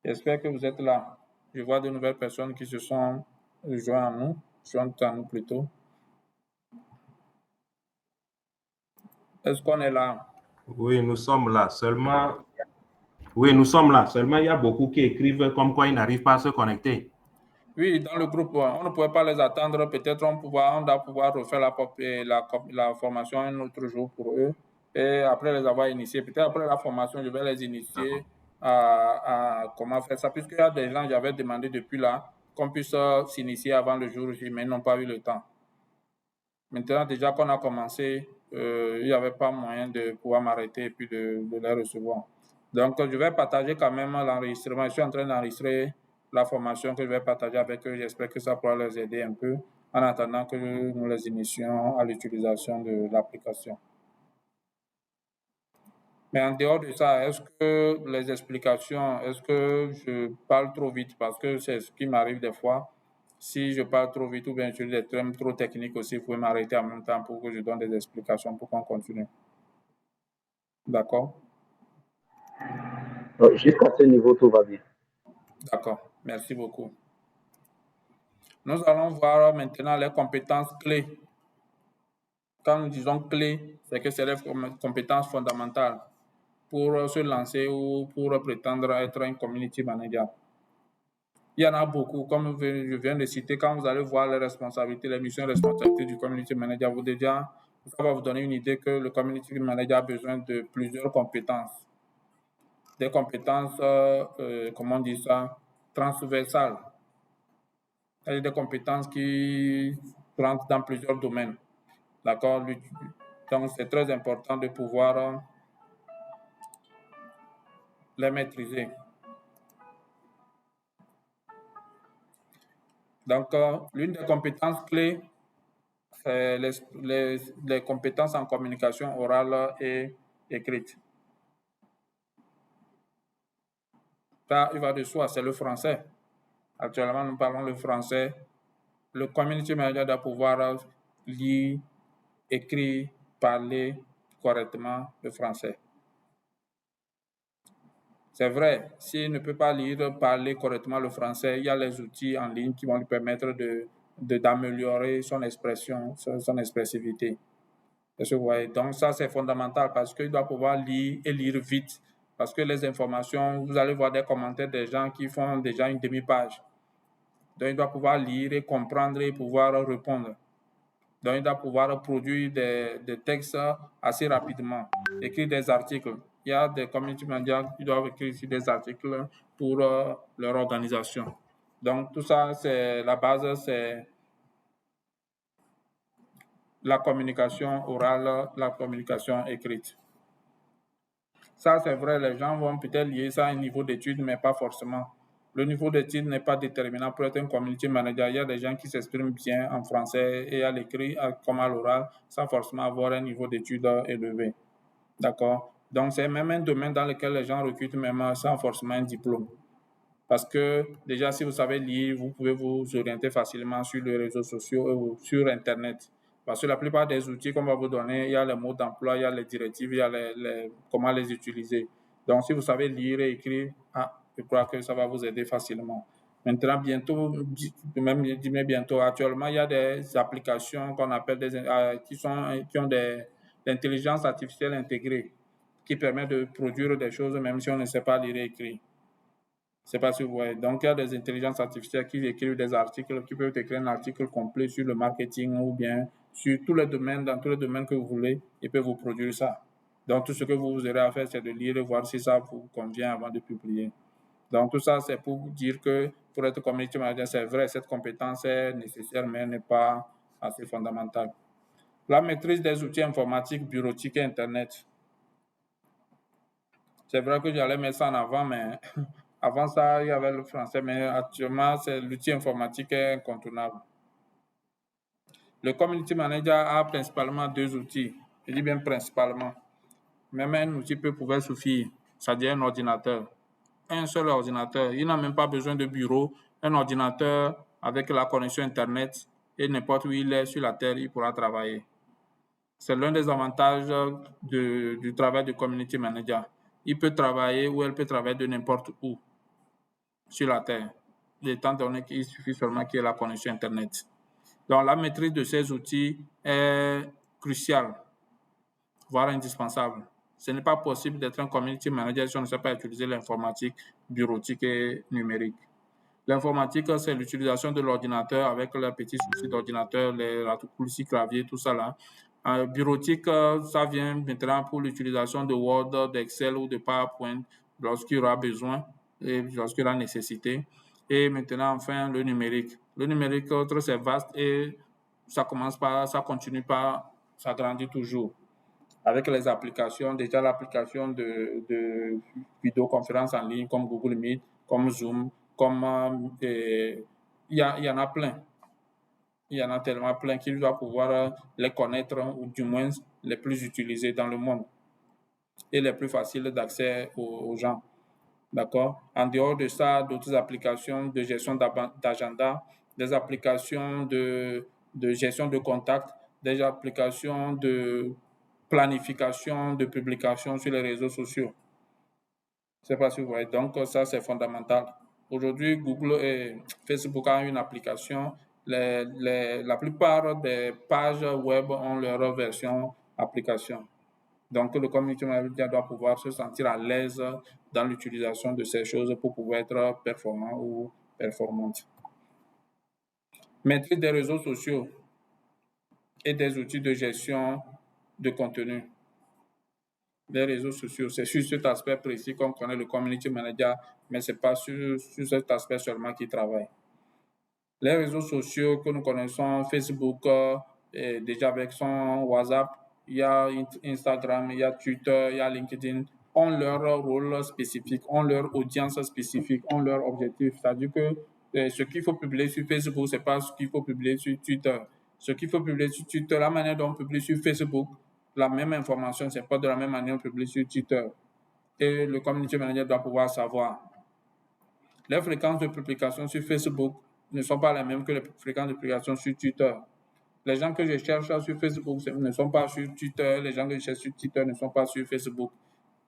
J'espère que vous êtes là. Je vois de nouvelles personnes qui se sont jointes à nous plutôt. Est-ce qu'on est là? Oui, nous sommes là. Seulement, oui, nous sommes là. Seulement, il y a beaucoup qui écrivent comme quoi ils n'arrivent pas à se connecter. Oui, dans le groupe, on ne pouvait pas les attendre. Peut-être on doit pouvoir refaire la formation un autre jour pour eux. Et après les avoir initiés, peut-être après la formation, je vais les initier à comment faire ça. Puisqu'il y a des gens, j'avais demandé depuis là qu'on puisse s'initier avant le jour J, mais ils n'ont pas eu le temps. Maintenant, déjà qu'on a commencé, il n'y avait pas moyen de pouvoir m'arrêter et puis de les recevoir. Donc, je vais partager quand même l'enregistrement. Je suis en train d'enregistrer la formation que je vais partager avec eux. J'espère que ça pourra les aider un peu en attendant que nous les initions à l'utilisation de l'application. Mais en dehors de ça, est-ce que les explications, est-ce que je parle trop vite? Parce que c'est ce qui m'arrive des fois. Si je parle trop vite ou bien je des termes trop techniques aussi, vous pouvez m'arrêter en même temps pour que je donne des explications pour qu'on continue. D'accord? Jusqu'à ce niveau, tout va bien. D'accord. Merci beaucoup. Nous allons voir maintenant les compétences clés. Quand nous disons clés, c'est que c'est les compétences fondamentales pour se lancer ou pour prétendre être un community manager. Il y en a beaucoup, comme je viens de citer, quand vous allez voir les responsabilités, les missions et responsabilités du community manager, ça va vous donner une idée que le community manager a besoin de plusieurs compétences. Des compétences, comment on dit ça, transversales. C'est des compétences qui rentrent dans plusieurs domaines. D'accord? Donc, c'est très important de pouvoir les maîtriser. Donc, l'une des compétences clés, c'est les compétences en communication orale et écrite. Ça, il va de soi, c'est le français. Actuellement, nous parlons le français. Le community manager doit pouvoir lire, écrire, parler correctement le français. C'est vrai, s'il ne peut pas lire, parler correctement le français, il y a les outils en ligne qui vont lui permettre d'améliorer son expression, son expressivité. Donc ça, c'est fondamental parce qu'il doit pouvoir lire et lire vite. Parce que les informations, vous allez voir des commentaires des gens qui font déjà une demi-page. Donc il doit pouvoir lire et comprendre et pouvoir répondre. Donc il doit pouvoir produire des textes assez rapidement, écrire des articles. Il y a des community managers qui doivent écrire des articles pour leur organisation. Donc tout ça, c'est la base, c'est la communication orale, la communication écrite. Ça, c'est vrai, les gens vont peut-être lier ça à un niveau d'études, mais pas forcément. Le niveau d'études n'est pas déterminant pour être un community manager. Il y a des gens qui s'expriment bien en français et à l'écrit comme à l'oral sans forcément avoir un niveau d'études élevé. D'accord? Donc, c'est même un domaine dans lequel les gens recrutent même sans forcément un diplôme. Parce que déjà, si vous savez lire, vous pouvez vous orienter facilement sur les réseaux sociaux ou sur Internet. Parce que la plupart des outils qu'on va vous donner, il y a les mots d'emploi, il y a les directives, il y a comment les utiliser. Donc, si vous savez lire et écrire, je crois que ça va vous aider facilement. Maintenant, bientôt, même bientôt, actuellement, il y a des applications qu'on appelle qui ont des l'intelligence artificielle intégrée qui permet de produire des choses même si on ne sait pas lire et écrire. C'est pas si vous voyez. Donc, il y a des intelligences artificielles qui écrivent des articles, qui peuvent écrire un article complet sur le marketing ou bien sur tous les domaines, dans tous les domaines que vous voulez, ils peuvent vous produire ça. Donc, tout ce que vous aurez à faire, c'est de lire et voir si ça vous convient avant de publier. Donc, tout ça, c'est pour dire que pour être community manager, c'est vrai, cette compétence est nécessaire, mais elle n'est pas assez fondamentale. La maîtrise des outils informatiques, bureautiques et Internet. C'est vrai que j'allais mettre ça en avant, mais avant ça, il y avait le français, mais actuellement, l'outil informatique est incontournable. Le community manager a principalement deux outils. Je dis bien principalement. Même un outil peut pouvoir suffire. c'est-à-dire un ordinateur. Un seul ordinateur. Il n'a même pas besoin de bureau. Un ordinateur avec la connexion Internet et n'importe où il est sur la Terre, il pourra travailler. C'est l'un des avantages du travail de community manager. Il peut travailler ou elle peut travailler de n'importe où sur la Terre, étant donné qu'il suffit seulement qu'il y ait la connexion Internet. Donc, la maîtrise de ces outils est cruciale, voire indispensable. Ce n'est pas possible d'être un community manager si on ne sait pas utiliser l'informatique bureautique et numérique. L'informatique, c'est l'utilisation de l'ordinateur avec les petits soucis d'ordinateur, les raccourcis clavier, tout ça là. Bureautique, ça vient maintenant pour l'utilisation de Word, d'Excel ou de PowerPoint lorsqu'il y aura besoin et lorsqu'il y aura nécessité. Et maintenant, enfin, le numérique. Le numérique, c'est vaste et ça continue pas, ça grandit toujours. Avec les applications, déjà l'application de vidéoconférence en ligne comme Google Meet, comme Zoom, comme il y en a plein. Il y en a tellement plein qu'il doit pouvoir les connaître ou du moins les plus utilisés dans le monde et les plus faciles d'accès aux gens. D'accord? En dehors de ça, d'autres applications de gestion d'agenda, des applications de gestion de contacts, des applications de planification de publication sur les réseaux sociaux. Je ne sais pas si vous voyez. Donc, ça, c'est fondamental. Aujourd'hui, Google et Facebook ont une application. La plupart des pages web ont leur version application. Donc, le community manager doit pouvoir se sentir à l'aise dans l'utilisation de ces choses pour pouvoir être performant ou performante. Maîtrise des réseaux sociaux et des outils de gestion de contenu. Les réseaux sociaux, c'est sur cet aspect précis qu'on connaît le community manager, mais ce n'est pas sur cet aspect seulement qu'il travaille. Les réseaux sociaux que nous connaissons, Facebook, déjà avec son WhatsApp, il y a Instagram, il y a Twitter, il y a LinkedIn, ont leur rôle spécifique, ont leur audience spécifique, ont leur objectif. C'est-à-dire que ce qu'il faut publier sur Facebook, ce n'est pas ce qu'il faut publier sur Twitter. Ce qu'il faut publier sur Twitter, la manière dont on publie sur Facebook, la même information, ce n'est pas de la même manière qu'on publie sur Twitter. Et le community manager doit pouvoir savoir. Les fréquences de publication sur Facebook ne sont pas les mêmes que les fréquences de publication sur Twitter. Les gens que je cherche sur Facebook ne sont pas sur Twitter. Les gens que je cherche sur Twitter ne sont pas sur Facebook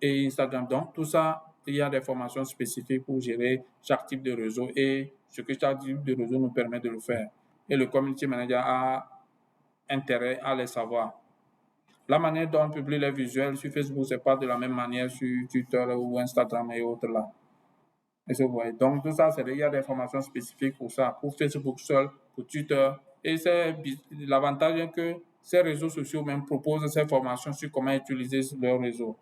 et Instagram. Donc, tout ça, il y a des formations spécifiques pour gérer chaque type de réseau et ce que chaque type de réseau nous permet de le faire. Et le community manager a intérêt à les savoir. La manière dont on publie les visuels sur Facebook, ce n'est pas de la même manière sur Twitter ou Instagram et autres là. Et vous voyez. Donc, tout ça, il y a des formations spécifiques pour ça, pour Facebook seul, pour Twitter. Et c'est l'avantage que ces réseaux sociaux même proposent ces formations sur comment utiliser leur réseau.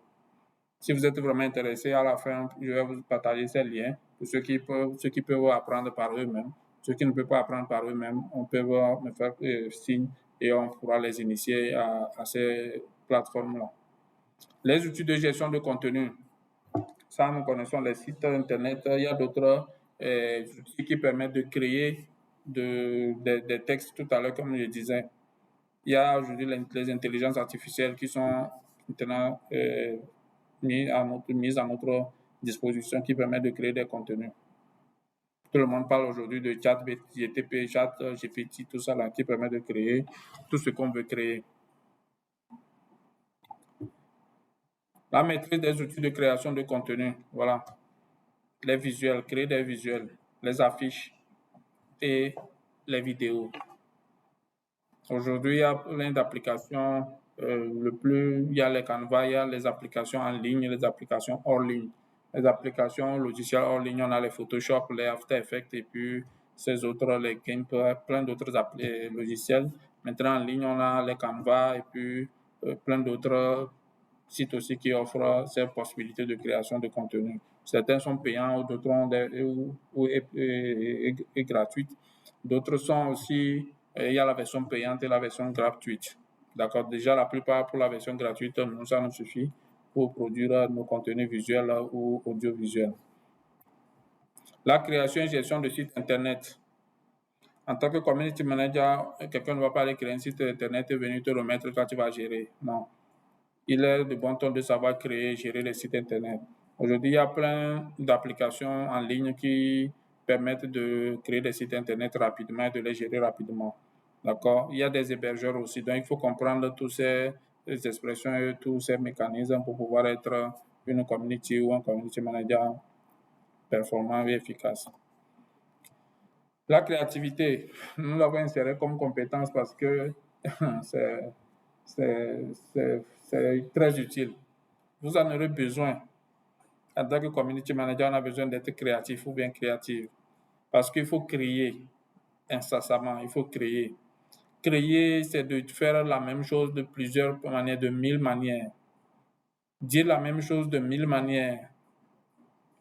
Si vous êtes vraiment intéressé, à la fin, je vais vous partager ces liens pour ceux qui peuvent apprendre par eux-mêmes. Ceux qui ne peuvent pas apprendre par eux-mêmes, on peut me faire signe et on pourra les initier à ces plateformes-là. Les outils de gestion de contenu. Ça, nous connaissons les sites Internet. Il y a d'autres outils qui permettent de créer des textes tout à l'heure, comme je disais. Il y a aujourd'hui les intelligences artificielles qui sont maintenant mises à notre disposition, qui permettent de créer des contenus. Tout le monde parle aujourd'hui de ChatGPT, ChatGPT, tout ça là, qui permet de créer tout ce qu'on veut créer. La maîtrise des outils de création de contenu, voilà. Les visuels, créer des visuels, les affiches et les vidéos. Aujourd'hui, il y a plein d'applications. Il y a les Canva, il y a les applications en ligne, les applications hors ligne. Les applications logicielles hors ligne, on a les Photoshop, les After Effects et puis ces autres, les GamePad, plein d'autres logiciels. Maintenant, en ligne, on a les Canva et puis plein d'autres sites aussi qui offrent ces possibilités de création de contenu. Certains sont payants, d'autres est gratuite. D'autres sont aussi, il y a la version payante et la version gratuite. D'accord. Déjà, la plupart pour la version gratuite, ça nous suffit pour produire nos contenus visuels ou audiovisuels. La création et gestion de sites Internet. En tant que community manager, quelqu'un ne va pas aller créer un site Internet et venir te remettre quand tu vas gérer. Non. Il est de bon ton de savoir créer et gérer les sites Internet. Aujourd'hui, il y a plein d'applications en ligne qui permettent de créer des sites Internet rapidement et de les gérer rapidement. D'accord? Il y a des hébergeurs aussi. Donc, il faut comprendre toutes ces expressions et tous ces mécanismes pour pouvoir être une community ou un community manager performant et efficace. La créativité, nous l'avons insérée comme compétence parce que c'est très utile. Vous en aurez besoin. En tant que community manager, on a besoin d'être créatif ou bien créative. Parce qu'il faut créer incessamment, il faut créer. Créer, c'est de faire la même chose de plusieurs manières, de 1000 manières. Dire la même chose de 1000 manières.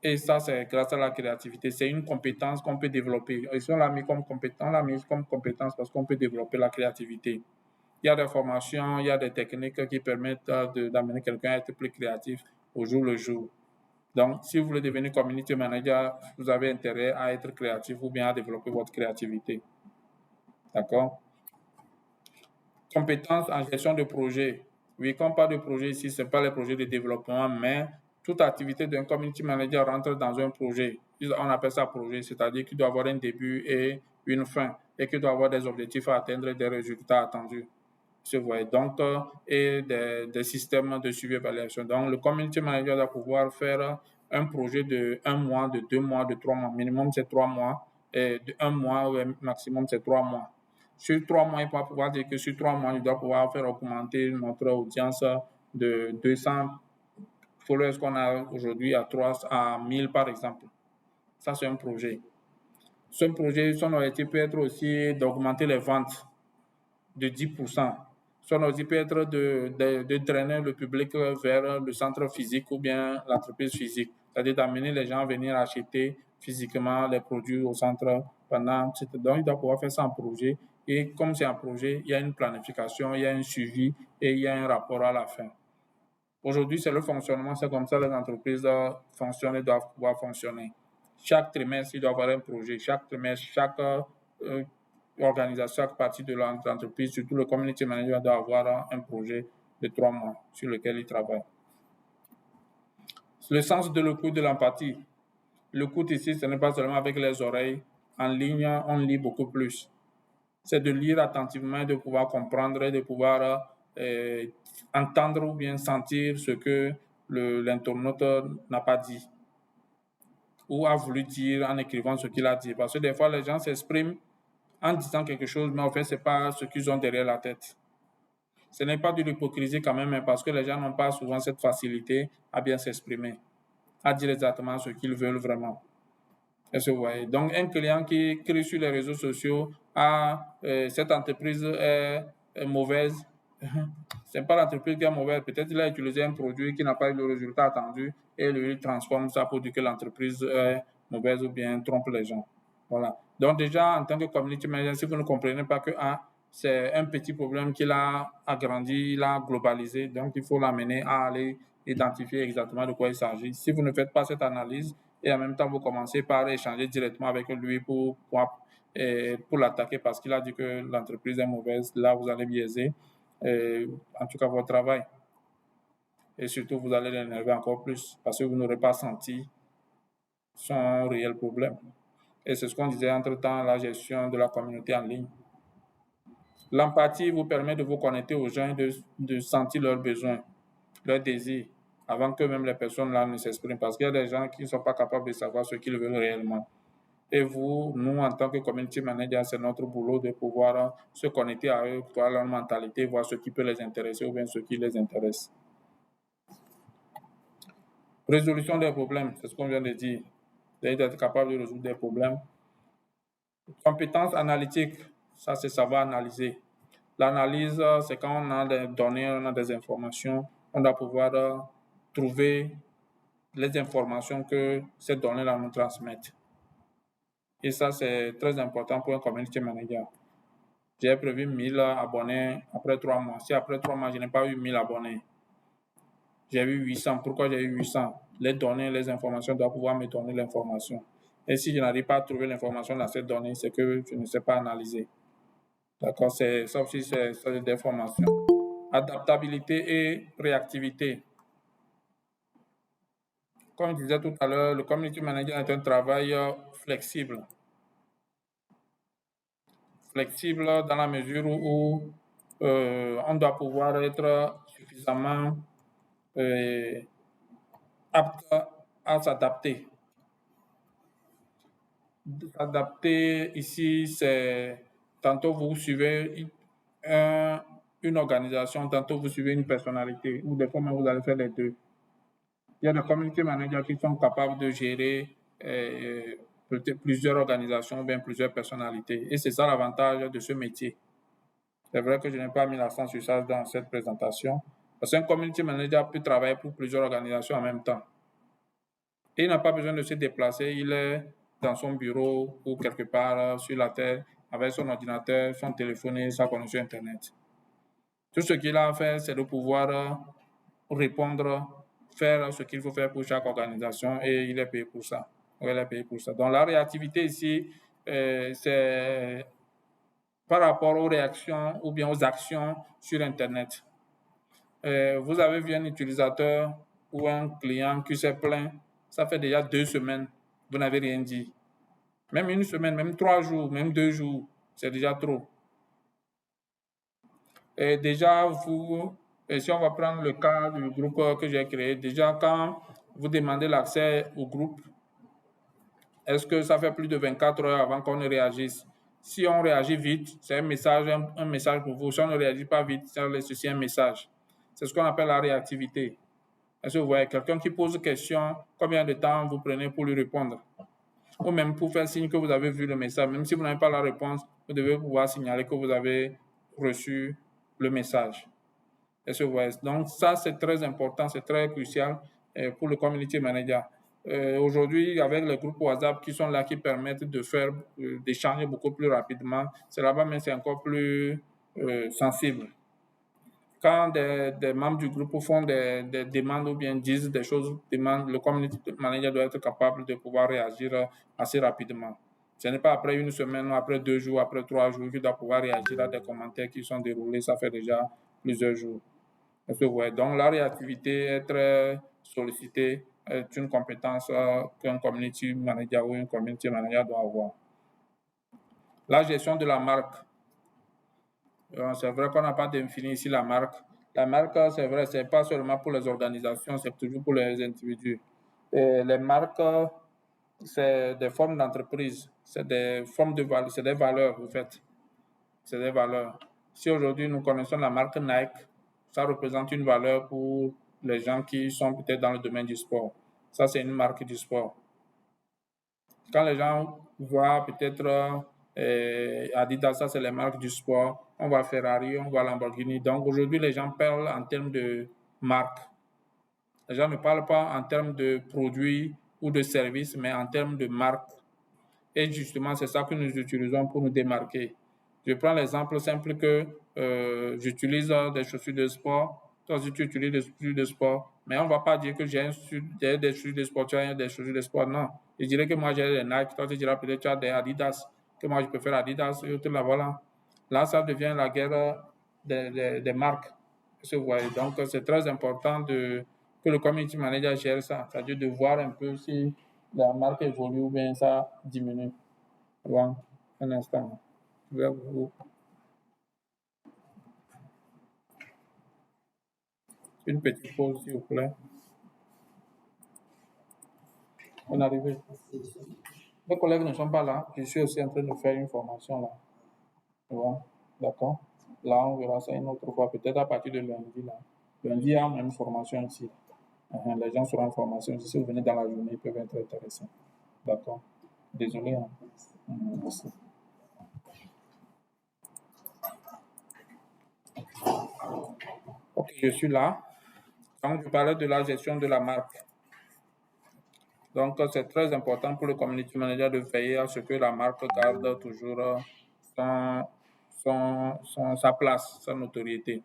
Et ça, c'est grâce à la créativité. C'est une compétence qu'on peut développer. Ici, on l'a mis comme compétence parce qu'on peut développer la créativité. Il y a des formations, il y a des techniques qui permettent d'amener quelqu'un à être plus créatif au jour le jour. Donc, si vous voulez devenir community manager, vous avez intérêt à être créatif ou bien à développer votre créativité. D'accord? Compétences en gestion de projet. Oui, quand on parle de projet ici, ce n'est pas les projets de développement, mais toute activité d'un community manager rentre dans un projet. On appelle ça projet, c'est-à-dire qu'il doit avoir un début et une fin et qu'il doit avoir des objectifs à atteindre et des résultats attendus. Donc, et des systèmes de suivi et évaluation. Donc, le community manager doit pouvoir faire un projet de 1 mois, de 2 mois, de 3 mois. Minimum, c'est 3 mois. Et de 1 mois, maximum, c'est 3 mois. Sur 3 mois, il va pouvoir dire que sur 3 mois, il doit pouvoir faire augmenter notre audience de 200 followers qu'on a aujourd'hui à 1000 par exemple. Ça, c'est un projet. Ce projet, son objectif peut être aussi d'augmenter les ventes de 10%. Son objectif peut être de drainer le public vers le centre physique ou bien l'entreprise physique. C'est-à-dire d'amener les gens à venir acheter physiquement les produits au centre pendant. Donc, il doit pouvoir faire ça en projet. Et comme c'est un projet, il y a une planification, il y a un suivi et il y a un rapport à la fin. Aujourd'hui, c'est le fonctionnement, c'est comme ça que les entreprises fonctionnent et doivent pouvoir fonctionner. Chaque trimestre, il doit y avoir un projet. Chaque trimestre, chaque organisation, chaque partie de l'entreprise, surtout le community manager, doit avoir un projet de 3 mois sur lequel il travaille. Le sens de l'écoute, de l'empathie. L'écoute ici, ce n'est pas seulement avec les oreilles. En ligne, on lit beaucoup plus. C'est de lire attentivement et de pouvoir comprendre et de pouvoir entendre ou bien sentir ce que l'internaute n'a pas dit ou a voulu dire en écrivant ce qu'il a dit. Parce que des fois, les gens s'expriment en disant quelque chose, mais en fait, ce n'est pas ce qu'ils ont derrière la tête. Ce n'est pas de l'hypocrisie quand même, parce que les gens n'ont pas souvent cette facilité à bien s'exprimer, à dire exactement ce qu'ils veulent vraiment. Est-ce que vous voyez? Donc, un client qui écrit sur les réseaux sociaux, cette entreprise est mauvaise. Ce n'est pas l'entreprise qui est mauvaise. Peut-être qu'il a utilisé un produit qui n'a pas eu le résultat attendu et lui transforme ça pour dire que l'entreprise est mauvaise ou bien trompe les gens. Voilà. Donc, déjà, en tant que community manager, si vous ne comprenez pas que c'est un petit problème qu'il a agrandi, il a globalisé, donc il faut l'amener à aller identifier exactement de quoi il s'agit. Si vous ne faites pas cette analyse, et en même temps, vous commencez par échanger directement avec lui pour l'attaquer parce qu'il a dit que l'entreprise est mauvaise. Là, vous allez biaiser, en tout cas, votre travail. Et surtout, vous allez l'énerver encore plus parce que vous n'aurez pas senti son réel problème. Et c'est ce qu'on disait entre-temps, la gestion de la communauté en ligne. L'empathie vous permet de vous connecter aux gens et de sentir leurs besoins, leurs désirs, avant que même les personnes là ne s'expriment. Parce qu'il y a des gens qui ne sont pas capables de savoir ce qu'ils veulent réellement. Et nous, en tant que community manager, c'est notre boulot de pouvoir se connecter à eux, voir leur mentalité, voir ce qui peut les intéresser ou bien ce qui les intéresse. Résolution des problèmes, c'est ce qu'on vient de dire. D'être capable de résoudre des problèmes. Compétences analytiques, ça c'est savoir analyser. L'analyse, c'est quand on a des données, on a des informations, on doit pouvoir trouver les informations que ces données-là nous transmettent. Et ça, c'est très important pour un community manager. J'ai prévu 1000 abonnés après 3 mois. Si après 3 mois, je n'ai pas eu 1000 abonnés, j'ai eu 800. Pourquoi j'ai eu 800? Les données, les informations doivent pouvoir me donner l'information. Et si je n'arrive pas à trouver l'information dans cette donnée, c'est que je ne sais pas analyser. D'accord? Ça aussi, c'est des formations. Adaptabilité et réactivité. Comme je disais tout à l'heure, le community manager est un travail flexible. Flexible dans la mesure où on doit pouvoir être suffisamment apte à s'adapter. S'adapter ici, c'est tantôt vous suivez une organisation, tantôt vous suivez une personnalité, ou des fois même vous allez faire les deux. Il y a des community managers qui sont capables de gérer peut-être plusieurs organisations, bien plusieurs personnalités. Et c'est ça l'avantage de ce métier. C'est vrai que je n'ai pas mis l'accent sur ça dans cette présentation, parce qu'un community manager peut travailler pour plusieurs organisations en même temps. Et il n'a pas besoin de se déplacer, il est dans son bureau ou quelque part sur la terre avec son ordinateur, son téléphone et sa connexion Internet. Tout ce qu'il a à faire, c'est de pouvoir répondre, faire ce qu'il faut faire pour chaque organisation et il est payé pour ça. Il est payé pour ça. Donc la réactivité ici, c'est par rapport aux réactions ou bien aux actions sur Internet. Vous avez vu un utilisateur ou un client qui s'est plaint, ça fait déjà 2 semaines, vous n'avez rien dit. Même une semaine, même 3 jours, même 2 jours, c'est déjà trop. Et déjà, si on va prendre le cas du groupe que j'ai créé, déjà quand vous demandez l'accès au groupe, est-ce que ça fait plus de 24 heures avant qu'on ne réagisse? Si on réagit vite, c'est un message pour vous. Si on ne réagit pas vite, c'est un message. C'est ce qu'on appelle la réactivité. Est-ce que vous voyez quelqu'un qui pose une question, combien de temps vous prenez pour lui répondre? Ou même pour faire signe que vous avez vu le message. Même si vous n'avez pas la réponse, vous devez pouvoir signaler que vous avez reçu le message. Est-ce que vous voyez? Donc ça, c'est très important, c'est très crucial pour le community manager. Aujourd'hui, avec les groupes WhatsApp qui sont là, qui permettent de faire, d'échanger beaucoup plus rapidement, c'est là-bas, mais c'est encore plus sensible. Quand des membres du groupe font des demandes ou bien disent des choses, le community manager doit être capable de pouvoir réagir assez rapidement. Ce n'est pas après une semaine, après 2 jours, après 3 jours qu'il doit pouvoir réagir à des commentaires qui sont déroulés. Ça fait déjà plusieurs jours. Donc, la réactivité est très sollicitée, est une compétence qu'un community manager ou une community manager doit avoir. La gestion de la marque. C'est vrai qu'on n'a pas défini ici la marque. La marque, c'est vrai, c'est pas seulement pour les organisations, c'est toujours pour les individus. Et les marques, c'est des formes d'entreprise, c'est des formes de valeurs, c'est des valeurs, en fait. C'est des valeurs. Si aujourd'hui nous connaissons la marque Nike, ça représente une valeur pour les gens qui sont peut-être dans le domaine du sport. Ça, c'est une marque du sport. Quand les gens voient peut-être Adidas, ça c'est les marques du sport, on voit Ferrari, on voit Lamborghini. Donc aujourd'hui, les gens parlent en termes de marque. Les gens ne parlent pas en termes de produits ou de services, mais en termes de marque. Et justement, c'est ça que nous utilisons pour nous démarquer. Je prends l'exemple simple que j'utilise des chaussures de sport. Toi aussi, tu utilises des chaussures de sport. Mais on ne va pas dire que j'ai des chaussures de sport, tu as des chaussures de sport. Non. Je dirais que moi, j'ai des Nike. Toi, tu diras peut-être que tu as des Adidas. Que moi, je préfère Adidas. Et tout là, voilà. Là, ça devient la guerre des marques. Donc, c'est très important que le community manager gère ça. C'est-à-dire de voir un peu si la marque évolue ou bien ça diminue. Bon, un instant. Je vais vous... Une petite pause, s'il vous plaît. On est arrivé. Mes collègues ne sont pas là. Je suis aussi en train de faire une formation là. Bon, d'accord. Là, on verra ça une autre fois, peut-être à partir de lundi. Là. Lundi, il y a une formation ici. Les gens seront en formation. Si vous venez dans la journée, ils peuvent être intéressants. D'accord. Désolé. Hein. Merci. Ok, je suis là. Donc, je parlais de la gestion de la marque. Donc, c'est très important pour le community manager de veiller à ce que la marque garde toujours sa place, sa notoriété.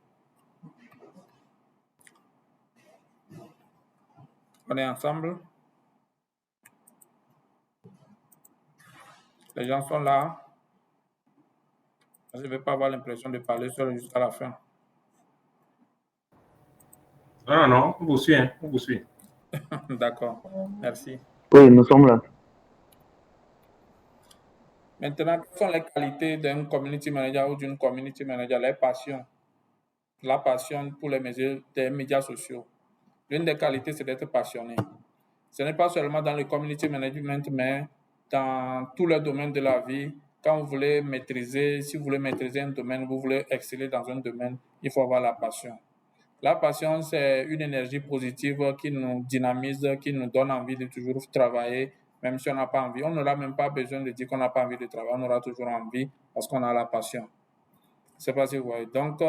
On est ensemble. Les gens sont là. Je ne vais pas avoir l'impression de parler seul jusqu'à la fin. Non, on vous suit, on vous suit. D'accord, merci. Oui, nous sommes là. Maintenant, quelles sont les qualités d'un community manager ou d'une community manager? Les passions. La passion pour les mesures des médias sociaux. L'une des qualités, c'est d'être passionné. Ce n'est pas seulement dans le community management, mais dans tous les domaines de la vie. Quand vous voulez maîtriser, si vous voulez maîtriser un domaine, vous voulez exceller dans un domaine, il faut avoir la passion. La passion, c'est une énergie positive qui nous dynamise, qui nous donne envie de toujours travailler, même si on n'a pas envie. On n'aura même pas besoin de dire qu'on n'a pas envie de travailler, on aura toujours envie parce qu'on a la passion. Je ne sais pas si vous voyez. Donc,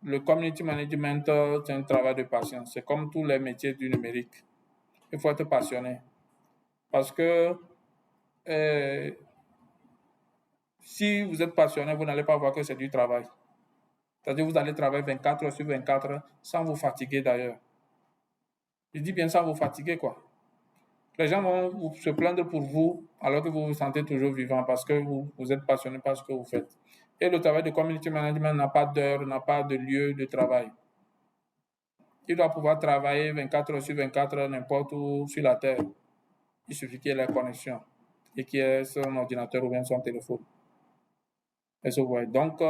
le community management, c'est un travail de passion. C'est comme tous les métiers du numérique. Il faut être passionné. Parce que si vous êtes passionné, vous n'allez pas voir que c'est du travail. C'est-à-dire que vous allez travailler 24 heures sur 24 heures sans vous fatiguer d'ailleurs. Je dis bien sans vous fatiguer, quoi. Les gens vont se plaindre pour vous alors que vous vous sentez toujours vivant parce que vous êtes passionné par ce que vous faites. Et le travail de community management n'a pas d'heure, n'a pas de lieu de travail. Il doit pouvoir travailler 24 heures sur 24 heures n'importe où sur la Terre. Il suffit qu'il y ait la connexion et qu'il y ait son ordinateur ou bien son téléphone. Et so, ouais. Donc,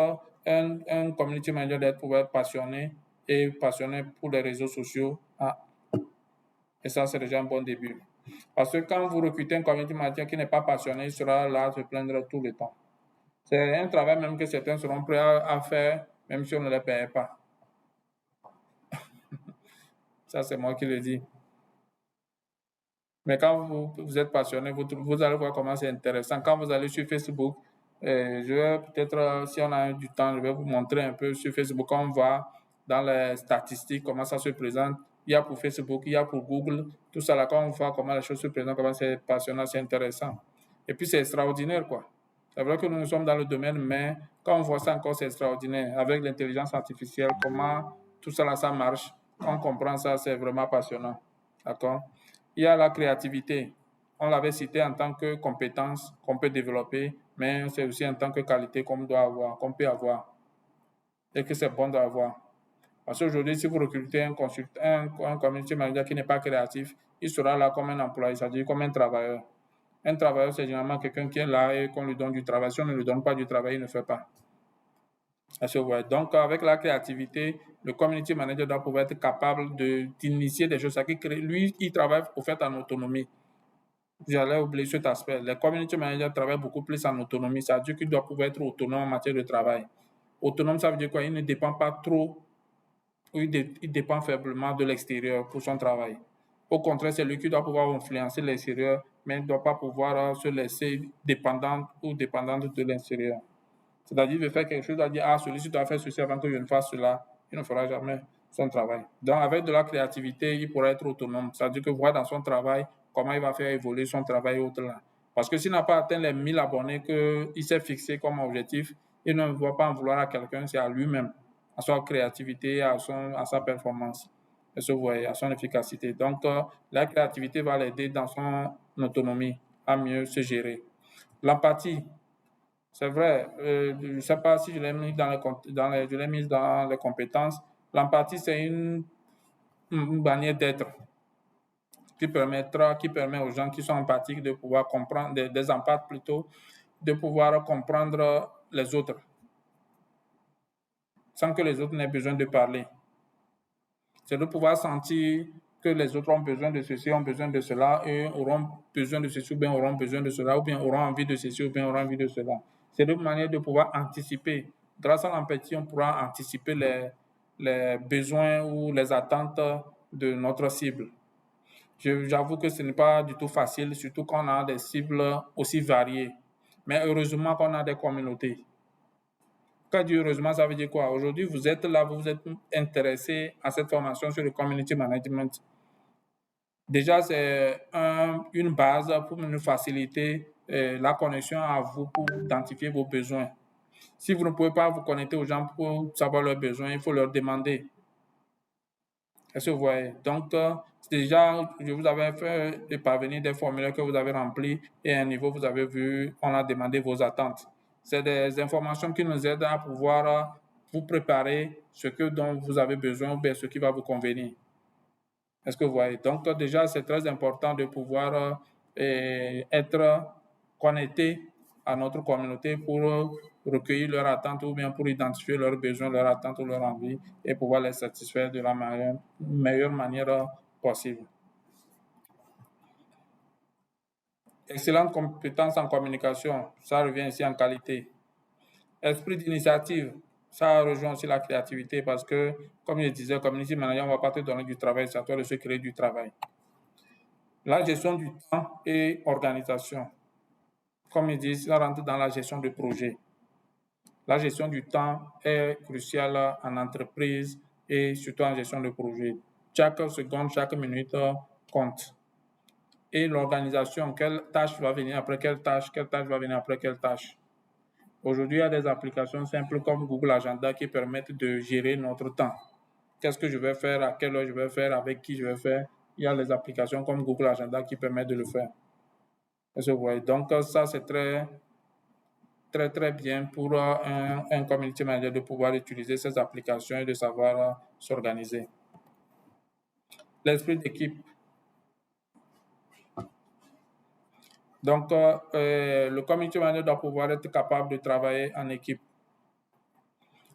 un community manager doit pouvoir être passionné et passionné pour les réseaux sociaux. Et ça, c'est déjà un bon début. Parce que quand vous recrutez un community manager qui n'est pas passionné, il sera là à se plaindre tout le temps. C'est un travail même que certains seront prêts à faire, même si on ne les paye pas. Ça, c'est moi qui le dis. Mais quand vous êtes passionné, vous allez voir comment c'est intéressant. Quand vous allez sur Facebook, je vais peut-être, si on a du temps, je vais vous montrer un peu sur Facebook, on voit dans les statistiques comment ça se présente. Il y a pour Facebook, il y a pour Google, tout ça là, quand on voit comment les choses se présentent, comment c'est passionnant, c'est intéressant. Et puis c'est extraordinaire, quoi. C'est vrai que nous sommes dans le domaine, mais quand on voit ça encore, c'est extraordinaire. Avec l'intelligence artificielle, comment tout ça là, ça marche. Quand on comprend ça, c'est vraiment passionnant. D'accord? Il y a la créativité. On l'avait cité en tant que compétence qu'on peut développer, mais c'est aussi en tant que qualité qu'on doit avoir, qu'on peut avoir et que c'est bon d'avoir. Parce qu'aujourd'hui, si vous recrutez un consultant, un community manager qui n'est pas créatif, il sera là comme un employé, c'est-à-dire comme un travailleur. Un travailleur, c'est généralement quelqu'un qui est là et qu'on lui donne du travail. Si on ne lui donne pas du travail, il ne fait pas. Donc, avec la créativité, le community manager doit pouvoir être capable d'initier des choses. Lui, il travaille au fait en autonomie. J'allais oublier cet aspect. Les community managers travaillent beaucoup plus en autonomie. Ça veut dire qu'il doit pouvoir être autonome en matière de travail. Autonome, ça veut dire quoi? Il ne dépend pas trop, ou il dépend faiblement de l'extérieur pour son travail. Au contraire, c'est lui qui doit pouvoir influencer l'extérieur, mais il ne doit pas pouvoir se laisser dépendant ou dépendante de l'extérieur. C'est-à-dire, il veut faire quelque chose, il doit dire, ah, celui-ci doit faire ceci avant que je ne fasse cela. Il ne fera jamais son travail. Donc, avec de la créativité, il pourra être autonome. C'est-à-dire que voir dans son travail comment il va faire évoluer son travail au-delà. Parce que s'il n'a pas atteint les 1000 abonnés qu'il s'est fixé comme objectif, il ne va pas en vouloir à quelqu'un, c'est à lui-même, à sa créativité, à sa performance, à son efficacité. Donc, la créativité va l'aider dans son autonomie à mieux se gérer. L'empathie, c'est vrai, je ne sais pas si je l'ai mis je l'ai mis dans les compétences. L'empathie, c'est une manière d'être qui permet aux gens qui sont empathiques de pouvoir comprendre, des empathes plutôt, de pouvoir comprendre les autres sans que les autres n'aient besoin de parler. C'est de pouvoir sentir que les autres ont besoin de ceci, ont besoin de cela, et auront besoin de ceci, ou bien auront besoin de cela, ou bien auront envie de ceci, ou bien auront envie de cela. C'est une manière de pouvoir anticiper. Grâce à l'empathie, on pourra anticiper les besoins ou les attentes de notre cible. J'avoue que ce n'est pas du tout facile, surtout quand on a des cibles aussi variées. Mais heureusement qu'on a des communautés. Quand je dis heureusement, ça veut dire quoi? Aujourd'hui, vous êtes là, vous êtes intéressé à cette formation sur le community management. Déjà, c'est une base pour nous faciliter la connexion à vous pour identifier vos besoins. Si vous ne pouvez pas vous connecter aux gens pour savoir leurs besoins, il faut leur demander. Est-ce que vous voyez? Donc, déjà, je vous avais fait parvenir des formulaires que vous avez remplis et à un niveau, vous avez vu, on a demandé vos attentes. C'est des informations qui nous aident à pouvoir vous préparer ce dont vous avez besoin ou bien ce qui va vous convenir. Est-ce que vous voyez? Donc, déjà, c'est très important de pouvoir être connecté à notre communauté pour recueillir leurs attentes ou bien pour identifier leurs besoins, leurs attentes ou leurs envies et pouvoir les satisfaire de la meilleure manière possible. Excellente compétence en communication, ça revient ici en qualité. Esprit d'initiative, ça rejoint aussi la créativité parce que, comme je disais, community manager, on ne va pas te donner du travail, c'est à toi de se créer du travail. La gestion du temps et organisation. Comme je dis, ça rentre dans la gestion de projet. La gestion du temps est cruciale en entreprise et surtout en gestion de projet. Chaque seconde, chaque minute compte. Et l'organisation, quelle tâche va venir après quelle tâche va venir après quelle tâche. Aujourd'hui, il y a des applications simples comme Google Agenda qui permettent de gérer notre temps. Qu'est-ce que je vais faire, à quelle heure je vais faire, avec qui je vais faire. Il y a les applications comme Google Agenda qui permettent de le faire. Donc, ça, c'est très bien pour un community manager de pouvoir utiliser ces applications et de savoir s'organiser. L'esprit d'équipe. Donc, le community manager doit pouvoir être capable de travailler en équipe.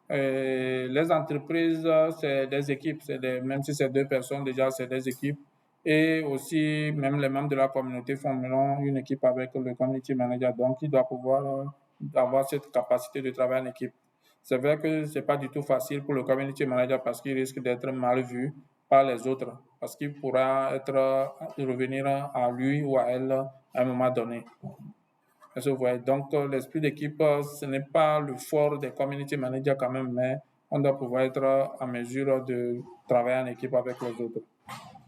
Les entreprises, c'est des équipes, même si c'est 2 personnes, déjà, c'est des équipes. Et aussi, même les membres de la communauté formeront une équipe avec le community manager. Donc, il doit pouvoir avoir cette capacité de travailler en équipe. C'est vrai que ce n'est pas du tout facile pour le community manager parce qu'il risque d'être mal vu par les autres, parce qu'il pourra revenir à lui ou à elle à un moment donné. Donc, l'esprit d'équipe, ce n'est pas le fort des community managers quand même, mais on doit pouvoir être en mesure de travailler en équipe avec les autres.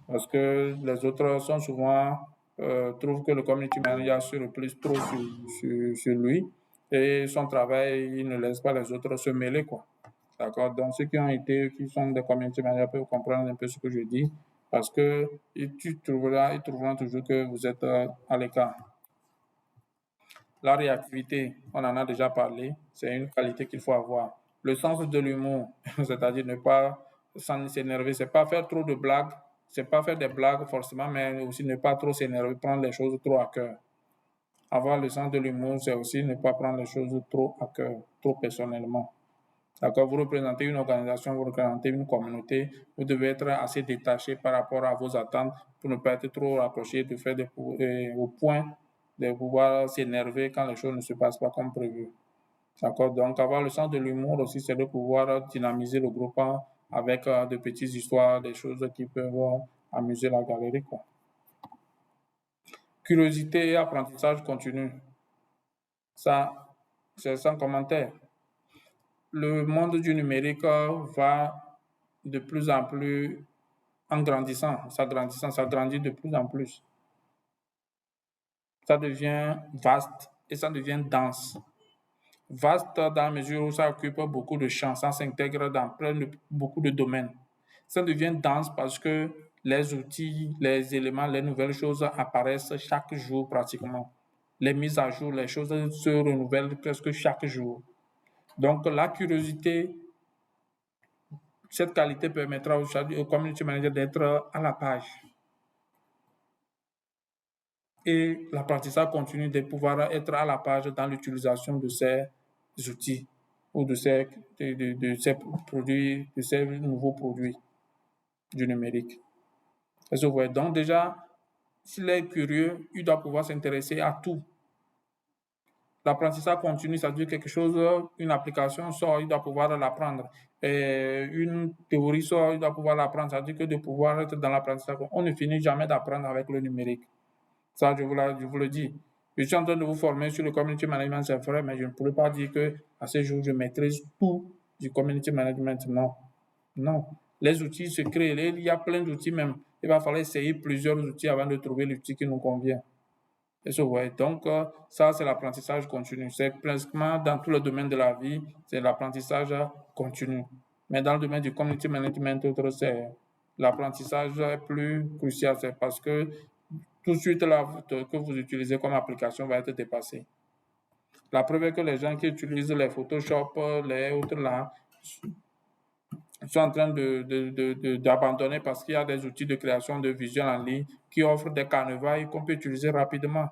Parce que les autres sont souvent, trouvent que le community manager se replie trop sur lui et son travail, il ne laisse pas les autres se mêler, quoi. D'accord? Donc, ceux qui sont des community managers peuvent comprendre un peu ce que je dis parce que ils trouveront toujours que vous êtes à l'écart. La réactivité, on en a déjà parlé, c'est une qualité qu'il faut avoir. Le sens de l'humour, c'est-à-dire ne pas s'énerver, c'est pas faire trop de blagues, c'est pas faire des blagues forcément, mais aussi ne pas trop s'énerver, prendre les choses trop à cœur. Avoir le sens de l'humour, c'est aussi ne pas prendre les choses trop à cœur, trop personnellement. D'accord, vous représentez une organisation, vous représentez une communauté, vous devez être assez détaché par rapport à vos attentes pour ne pas être trop rapproché de faire au point de pouvoir s'énerver quand les choses ne se passent pas comme prévu. D'accord, donc avoir le sens de l'humour aussi, c'est de pouvoir dynamiser le groupe avec de petites histoires, des choses qui peuvent amuser la galerie, quoi. Curiosité et apprentissage continu. Ça, c'est sans commentaire. Le monde du numérique va de plus en plus en grandissant, ça grandit de plus en plus. Ça devient vaste et ça devient dense. Vaste dans la mesure où ça occupe beaucoup de champs, ça s'intègre dans beaucoup de domaines. Ça devient dense parce que les outils, les éléments, les nouvelles choses apparaissent chaque jour pratiquement. Les mises à jour, les choses se renouvellent presque chaque jour. Donc la curiosité, cette qualité permettra au community manager d'être à la page. Et l'apprentissage continue de pouvoir être à la page dans l'utilisation de ces outils ou de ces produits, de ces nouveaux produits du numérique. Donc déjà, s'il est curieux, il doit pouvoir s'intéresser à tout. L'apprentissage continue, ça veut dire quelque chose, une application sort, il doit pouvoir l'apprendre. Une théorie sort, il doit pouvoir l'apprendre. Ça veut dire que de pouvoir être dans l'apprentissage, on ne finit jamais d'apprendre avec le numérique. Ça, je vous le dis. Je suis en train de vous former sur le community management, c'est vrai, mais je ne pourrais pas dire que à ce jour, je maîtrise tout du community management. Non. Non. Les outils se créent. Il y a plein d'outils même. Il va falloir essayer plusieurs outils avant de trouver l'outil qui nous convient. Donc, ça, c'est l'apprentissage continu. C'est pratiquement dans tous les domaines de la vie, c'est l'apprentissage continu. Mais dans le domaine du community management, l'apprentissage est plus crucial. C'est parce que tout de suite, là, que vous utilisez comme application va être dépassé. La preuve est que les gens qui utilisent les Photoshop, les autres là, sont en train d'abandonner parce qu'il y a des outils de création de visuels en ligne qui offrent des canevas qu'on peut utiliser rapidement.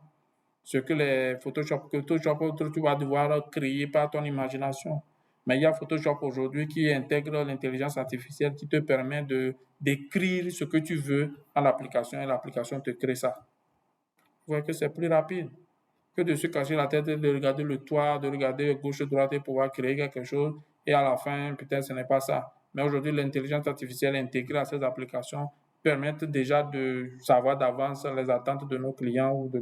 Ce que les Photoshop, tu vas devoir créer par ton imagination. Mais il y a Photoshop aujourd'hui qui intègre l'intelligence artificielle qui te permet d'écrire ce que tu veux à l'application et l'application te crée ça. Vous voyez que c'est plus rapide que de se cacher la tête, de regarder le toit, de regarder gauche-droite et pouvoir créer quelque chose. Et à la fin, peut-être ce n'est pas ça. Mais aujourd'hui, l'intelligence artificielle intégrée à ces applications permettent déjà de savoir d'avance les attentes de nos clients ou de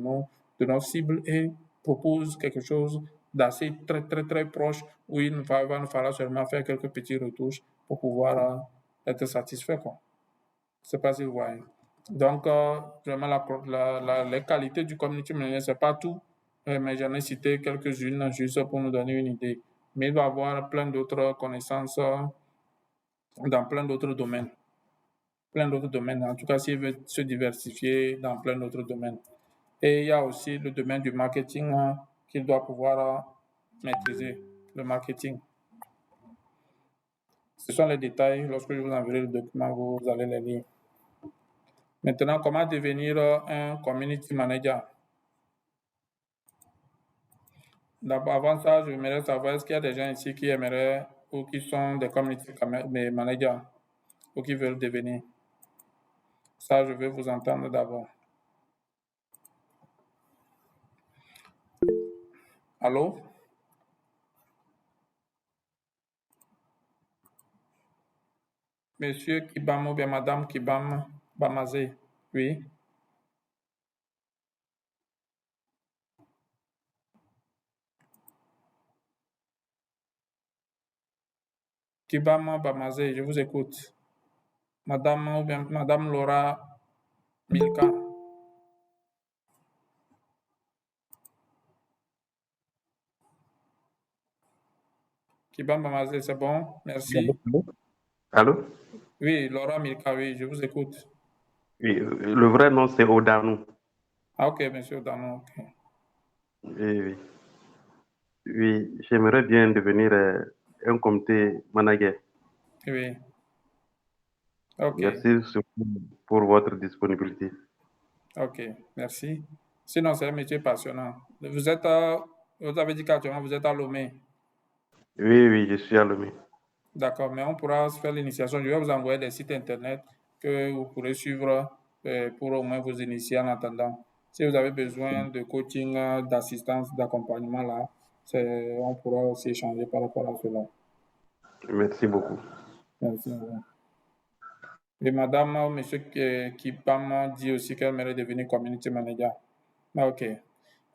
nos cibles et propose quelque chose d'assez très proche où il va nous falloir seulement faire quelques petits retouches pour pouvoir être satisfait. Je ne sais pas si vous voyez. Donc, vraiment, les qualités du community manager, ce n'est pas tout, mais j'en ai cité quelques-unes juste pour nous donner une idée. Mais il va y avoir plein d'autres connaissances dans plein d'autres domaines. Plein d'autres domaines. En tout cas, s'il veut se diversifier dans plein d'autres domaines. Et il y a aussi le domaine du marketing qu'il doit pouvoir maîtriser, le marketing. Ce sont les détails. Lorsque je vous enverrai le document, vous allez les lire. Maintenant, comment devenir un community manager? D'abord, avant ça, je voudrais savoir est-ce qu'il y a des gens ici qui aimeraient ou qui sont des community managers ou qui veulent devenir. Ça, je vais vous entendre d'abord. Allô? Monsieur Kibam ou bien Madame Kibam Bamazé? Oui. Kibam Bamazé, je vous écoute. Madame ou bien Madame Laura Milka. Kibam Bamazé, c'est bon? Merci. Allô? Oui, Laura Milka, oui, je vous écoute. Oui, le vrai nom c'est Odanou. Ah, ok, monsieur Odanou, ok. Oui. Oui, j'aimerais bien devenir un comité manager. Oui. Ok. Merci pour votre disponibilité. Ok, merci. Sinon, c'est un métier passionnant. Vous avez dit qu'actuellement vous êtes à Lomé. Oui, je suis à Lomé. D'accord, mais on pourra faire l'initiation. Je vais vous envoyer des sites internet que vous pourrez suivre pour au moins vous initier en attendant. Si vous avez besoin de coaching, d'assistance, d'accompagnement là, on pourra aussi échanger par rapport à cela. Merci beaucoup. Merci. Et madame ou monsieur Kipam dit aussi qu'elle aimerait devenir community manager. Ok.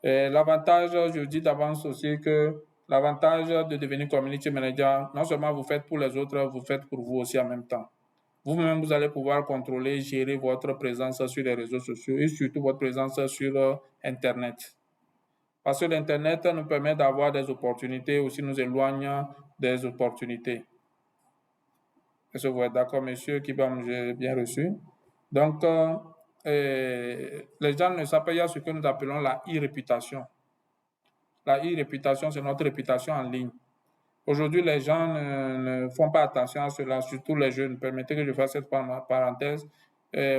L'avantage, je dis d'avance aussi que l'avantage de devenir community manager, non seulement vous faites pour les autres, vous faites pour vous aussi en même temps. Vous-même, vous allez pouvoir contrôler, gérer votre présence sur les réseaux sociaux et surtout votre présence sur Internet. Parce que l'Internet nous permet d'avoir des opportunités, aussi nous éloigne des opportunités. Est-ce que vous êtes d'accord, monsieur Kibam, j'ai bien reçu. Donc, les gens ne savent pas, il y a ce que nous appelons la e-réputation. La e-réputation, c'est notre réputation en ligne. Aujourd'hui, les gens ne font pas attention à cela, surtout les jeunes. Permettez que je fasse cette parenthèse.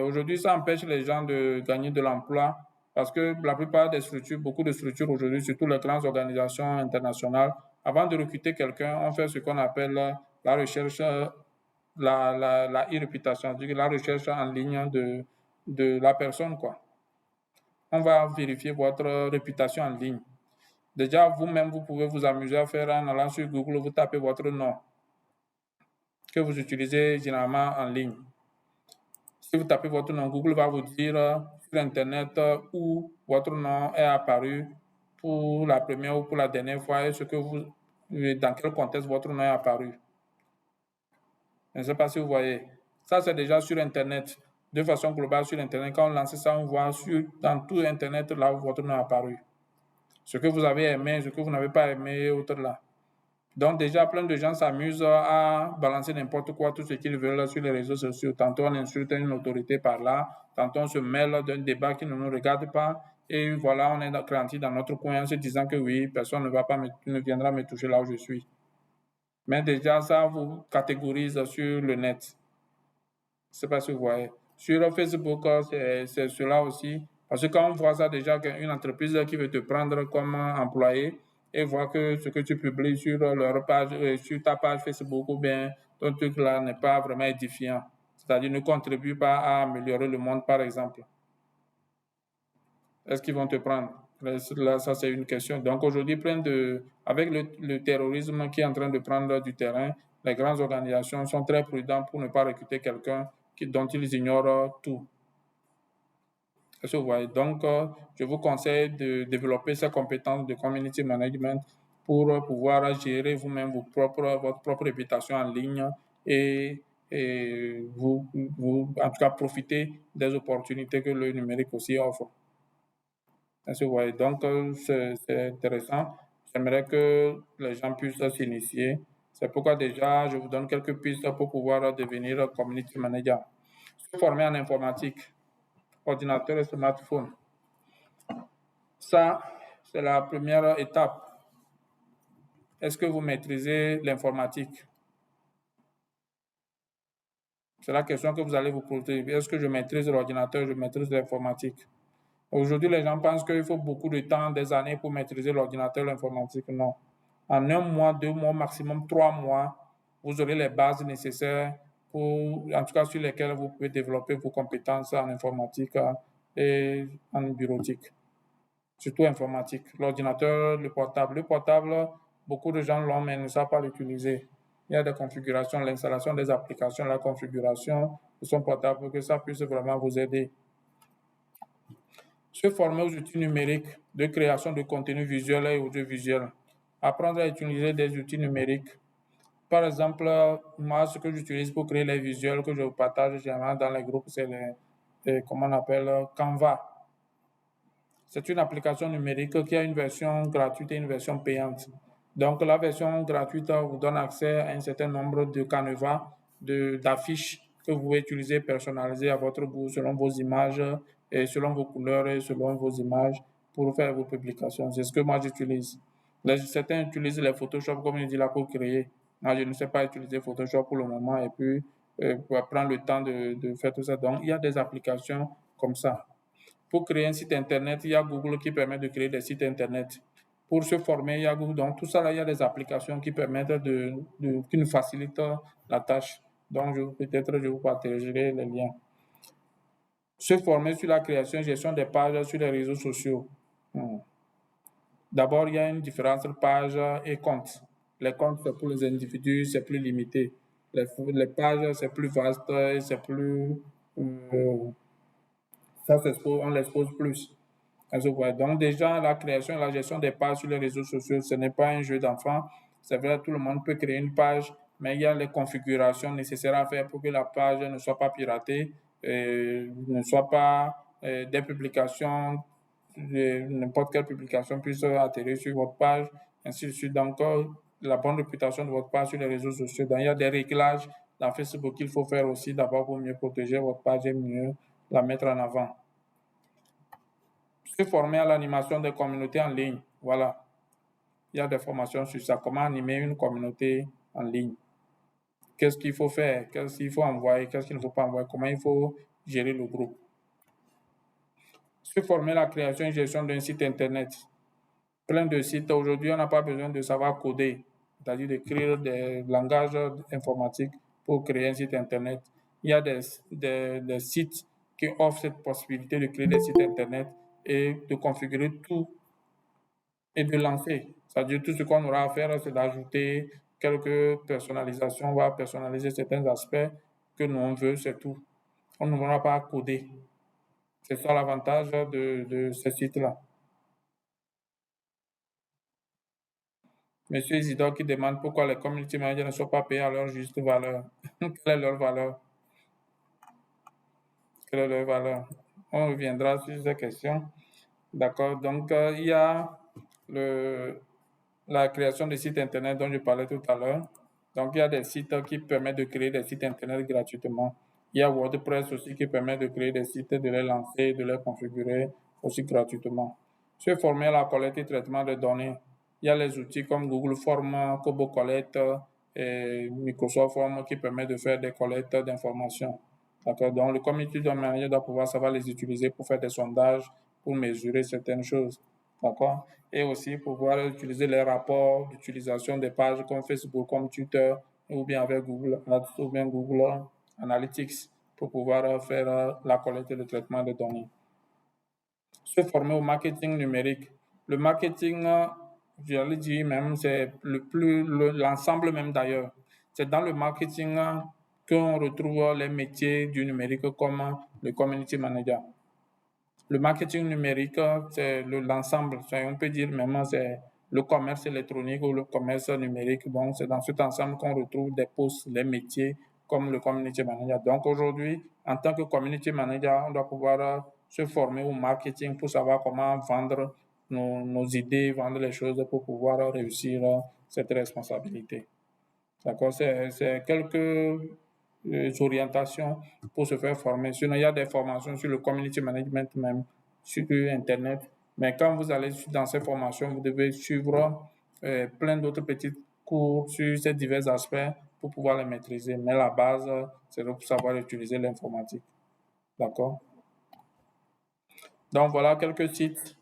Aujourd'hui, ça empêche les gens de gagner de l'emploi parce que la plupart des structures, beaucoup de structures aujourd'hui, surtout les grandes organisations internationales, avant de recruter quelqu'un, on fait ce qu'on appelle la recherche, la e-réputation, c'est-à-dire la recherche en ligne de la personne, quoi. On va vérifier votre réputation en ligne. Déjà, vous-même, vous pouvez vous amuser à faire en allant sur Google, vous tapez votre nom que vous utilisez généralement en ligne. Si vous tapez votre nom, Google va vous dire sur Internet où votre nom est apparu pour la première ou pour la dernière fois et dans quel contexte votre nom est apparu. Je ne sais pas si vous voyez. Ça, c'est déjà sur Internet. De façon globale sur Internet, quand on lance ça, on voit dans tout Internet là où votre nom est apparu. Ce que vous avez aimé, ce que vous n'avez pas aimé, autre là. Donc déjà, plein de gens s'amusent à balancer n'importe quoi, tout ce qu'ils veulent sur les réseaux sociaux. Tantôt on insulte une autorité par là, tantôt on se mêle d'un débat qui ne nous regarde pas. Et voilà, on est craintif dans notre coin en se disant que oui, personne ne viendra me toucher là où je suis. Mais déjà, ça vous catégorise sur le net. Je ne sais pas si vous voyez. Sur Facebook, c'est cela aussi. Parce que quand on voit ça déjà, une entreprise qui veut te prendre comme employé et voit que ce que tu publies sur leur page, sur ta page Facebook ou bien ton truc là n'est pas vraiment édifiant. C'est-à-dire ne contribue pas à améliorer le monde, par exemple. Est-ce qu'ils vont te prendre? Là, ça, c'est une question. Donc aujourd'hui, avec le terrorisme qui est en train de prendre du terrain, les grandes organisations sont très prudentes pour ne pas recruter quelqu'un dont ils ignorent tout. Est-ce que vous voyez? Donc, je vous conseille de développer ces compétences de community management pour pouvoir gérer vous-même votre propre réputation en ligne et en tout cas, profiter des opportunités que le numérique aussi offre. Est-ce que vous voyez? Donc, c'est intéressant. J'aimerais que les gens puissent s'initier. C'est pourquoi déjà, je vous donne quelques pistes pour pouvoir devenir community manager. Se former en informatique, ordinateur et smartphone. Ça, c'est la première étape. Est-ce que vous maîtrisez l'informatique? C'est la question que vous allez vous poser. Est-ce que je maîtrise l'ordinateur, je maîtrise l'informatique? Aujourd'hui, les gens pensent qu'il faut beaucoup de temps, des années pour maîtriser l'ordinateur, l'informatique. Non. En 1 mois, 2 mois, maximum 3 mois, vous aurez les bases nécessaires en tout cas sur lesquelles vous pouvez développer vos compétences en informatique et en bureautique. Surtout informatique. L'ordinateur, le portable. Le portable, beaucoup de gens l'ont, mais ne savent pas l'utiliser. Il y a des configurations, l'installation des applications, la configuration de son portable pour que ça puisse vraiment vous aider. Se former aux outils numériques de création de contenu visuel et audiovisuel. Apprendre à utiliser des outils numériques. Par exemple, moi, ce que j'utilise pour créer les visuels que je partage généralement dans les groupes, c'est comment on appelle, Canva. C'est une application numérique qui a une version gratuite et une version payante. Donc, la version gratuite vous donne accès à un certain nombre de canevas, d'affiches que vous pouvez utiliser, personnaliser à votre goût, selon vos images, et selon vos couleurs et selon vos images pour faire vos publications. C'est ce que moi j'utilise. Certains utilisent les Photoshop, comme je dis là, pour créer. Moi, je ne sais pas utiliser Photoshop pour le moment et puis pour prendre le temps de faire tout ça. Donc, il y a des applications comme ça. Pour créer un site Internet, il y a Google qui permet de créer des sites Internet. Pour se former, il y a Google. Donc, tout ça, là, il y a des applications qui permettent qui nous facilitent la tâche. Donc, peut-être je vous partagerai les liens. Se former sur la création et gestion des pages sur les réseaux sociaux. D'abord, il y a une différence entre page et compte. Les comptes, c'est pour les individus, c'est plus limité. Les pages, c'est plus vaste et c'est plus... ça, on l'expose plus. Donc déjà, la création et la gestion des pages sur les réseaux sociaux, ce n'est pas un jeu d'enfant. C'est vrai, tout le monde peut créer une page, mais il y a les configurations nécessaires à faire pour que la page ne soit pas piratée, ne soit pas des publications, n'importe quelle publication puisse atterrir sur votre page, ainsi de suite. Donc, la bonne réputation de votre page sur les réseaux sociaux. Donc, il y a des réglages dans Facebook qu'il faut faire aussi d'abord pour mieux protéger votre page et mieux la mettre en avant. Se former à l'animation des communautés en ligne. Voilà. Il y a des formations sur ça. Comment animer une communauté en ligne. Qu'est-ce qu'il faut faire? Qu'est-ce qu'il faut envoyer? Qu'est-ce qu'il ne faut pas envoyer? Comment il faut gérer le groupe? Se former à la création et gestion d'un site Internet. Plein de sites. Aujourd'hui, on n'a pas besoin de savoir coder, c'est-à-dire d'écrire des langages informatiques pour créer un site Internet. Il y a des sites qui offrent cette possibilité de créer des sites Internet et de configurer tout et de lancer. C'est-à-dire tout ce qu'on aura à faire, c'est d'ajouter quelques personnalisations. On va personnaliser certains aspects que nous on veut, c'est tout. On ne va pas coder. C'est ça l'avantage de ces sites-là. Monsieur Isidore qui demande pourquoi les community managers ne sont pas payés à leur juste valeur. Quelle est leur valeur? Quelle est leur valeur? On reviendra sur ces questions. D'accord. Donc, il y a la création des sites Internet dont je parlais tout à l'heure. Donc, il y a des sites qui permettent de créer des sites Internet gratuitement. Il y a WordPress aussi qui permet de créer des sites, de les lancer, de les configurer aussi gratuitement. Se former à la collecte et traitement de données. Il y a les outils comme Google Forms, Kobo Collect et Microsoft Form qui permet de faire des collectes d'informations. D'accord? Donc, le community manager doit pouvoir savoir les utiliser pour faire des sondages, pour mesurer certaines choses. D'accord? Et aussi pouvoir utiliser les rapports d'utilisation des pages comme Facebook, comme Twitter, ou bien avec Google Ads, ou bien Google Analytics pour pouvoir faire la collecte et le traitement des données. Se former au marketing numérique. Le marketing, j'allais dire même, c'est l'ensemble même d'ailleurs. C'est dans le marketing qu'on retrouve les métiers du numérique comme le community manager. Le marketing numérique, c'est l'ensemble. On peut dire même c'est le commerce électronique ou le commerce numérique. Donc, c'est dans cet ensemble qu'on retrouve des postes, les métiers comme le community manager. Donc, aujourd'hui, en tant que community manager, on doit pouvoir se former au marketing pour savoir comment vendre nos idées, vendre les choses pour pouvoir réussir cette responsabilité. D'accord? C'est quelques orientations pour se faire former. Sinon, il y a des formations sur le community management même sur Internet. Mais quand vous allez dans ces formations, vous devez suivre plein d'autres petits cours sur ces divers aspects pour pouvoir les maîtriser. Mais la base, c'est de savoir utiliser l'informatique. D'accord? Donc, voilà quelques sites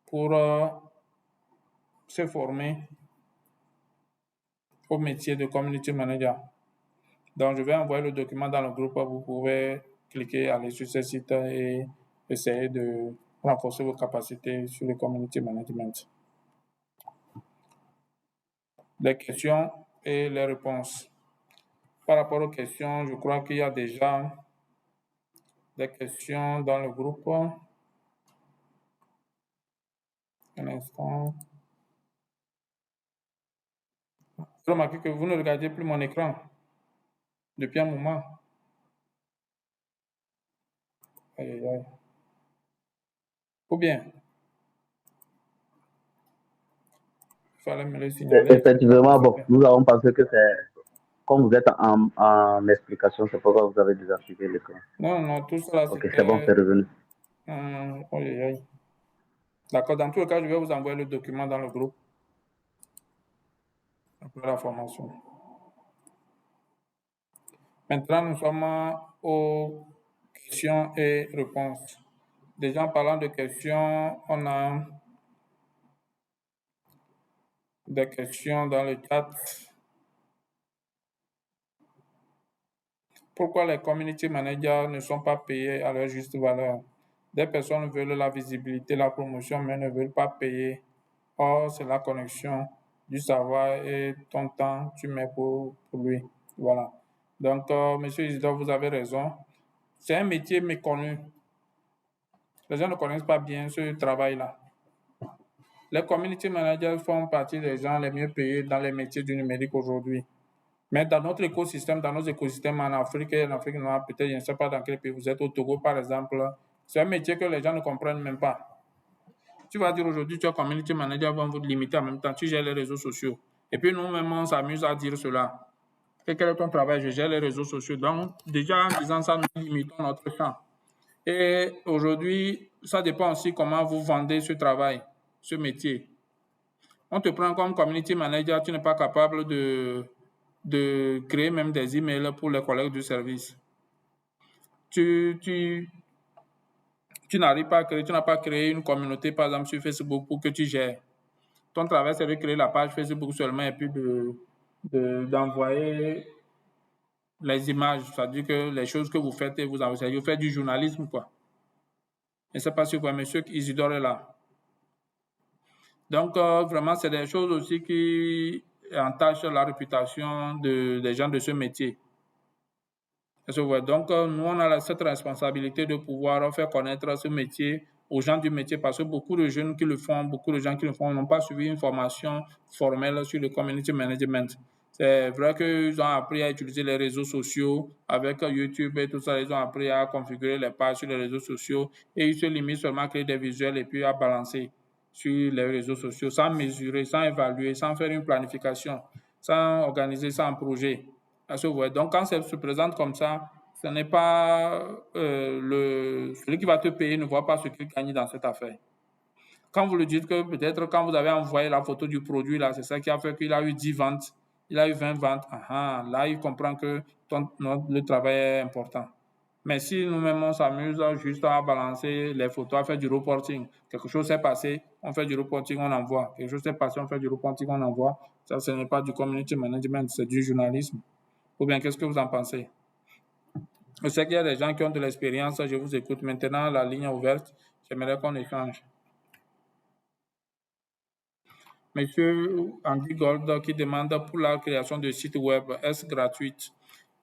pour se former au métier de community manager. Donc, je vais envoyer le document dans le groupe. Vous pouvez cliquer, aller sur ce site et essayer de renforcer vos capacités sur le community management. Les questions et les réponses. Par rapport aux questions, je crois qu'il y a déjà des questions dans le groupe. Un instant. Vous remarquez que vous ne regardez plus mon écran depuis un moment. Aïe, aïe, aïe. Ou bien, il fallait me le signaler. Effectivement, bon, nous avons pensé que c'est, comme vous êtes en explication, c'est pourquoi vous avez désactivé l'écran. Non, tout cela, Ok, c'est bon, c'est revenu. Aïe, aïe. D'accord, dans tous les cas, je vais vous envoyer le document dans le groupe après la formation. Maintenant, nous sommes aux questions et réponses. Déjà, en parlant de questions, on a des questions dans le chat. Pourquoi les community managers ne sont pas payés à leur juste valeur? Des personnes veulent la visibilité, la promotion, mais ne veulent pas payer. Or, c'est la connexion du savoir et ton temps, tu mets pour lui. Voilà. Donc, monsieur Isidore, vous avez raison. C'est un métier méconnu. Les gens ne connaissent pas bien ce travail-là. Les community managers font partie des gens les mieux payés dans les métiers du numérique aujourd'hui. Mais dans notre écosystème, dans nos écosystèmes en Afrique et en Afrique noire, peut-être, je ne sais pas dans quel pays vous êtes, au Togo par exemple, c'est un métier que les gens ne comprennent même pas. Tu vas dire aujourd'hui, tu es community manager, vont vous limiter en même temps, tu gères les réseaux sociaux. Et puis nous-mêmes, on s'amuse à dire cela. Et quel est ton travail? Je gère les réseaux sociaux. Donc, déjà en disant ça, nous limitons notre champ. Et aujourd'hui, ça dépend aussi comment vous vendez ce travail, ce métier. On te prend comme community manager, tu n'es pas capable de créer même des emails pour les collègues du service. Tu n'arrives pas à créer, tu n'as pas créé une communauté, par exemple, sur Facebook pour que tu gères. Ton travail, c'est de créer la page Facebook seulement et puis d'envoyer les images, c'est-à-dire que les choses que vous faites et vous envoyez. Vous faites du journalisme, quoi. Je ne sais pas si vous voyez, monsieur Isidore est là. Donc, vraiment, c'est des choses aussi qui entachent la réputation des gens de ce métier. Donc, nous, on a cette responsabilité de pouvoir faire connaître ce métier aux gens du métier parce que beaucoup de jeunes qui le font, beaucoup de gens qui le font n'ont pas suivi une formation formelle sur le community management. C'est vrai qu'ils ont appris à utiliser les réseaux sociaux avec YouTube et tout ça. Ils ont appris à configurer les pages sur les réseaux sociaux et ils se limitent seulement à créer des visuels et puis à balancer sur les réseaux sociaux sans mesurer, sans évaluer, sans faire une planification, sans organiser, sans projet. Donc, quand ça se présente comme ça, ce n'est pas celui qui va te payer ne voit pas ce qu'il gagne dans cette affaire. Quand vous le dites que peut-être quand vous avez envoyé la photo du produit, là, c'est ça qui a fait qu'il a eu 10 ventes il a eu 20 ventes. Là, il comprend que le travail est important. Mais si nous-mêmes, on s'amuse juste à balancer les photos, à faire du reporting, quelque chose s'est passé, on fait du reporting, on envoie. Quelque chose s'est passé, on fait du reporting, on envoie. Ça, ce n'est pas du community management, c'est du journalisme. Ou bien, qu'est-ce que vous en pensez? Je sais qu'il y a des gens qui ont de l'expérience, je vous écoute. Maintenant, la ligne est ouverte, j'aimerais qu'on échange. Monsieur Andy Gold qui demande pour la création de sites web, est-ce gratuite?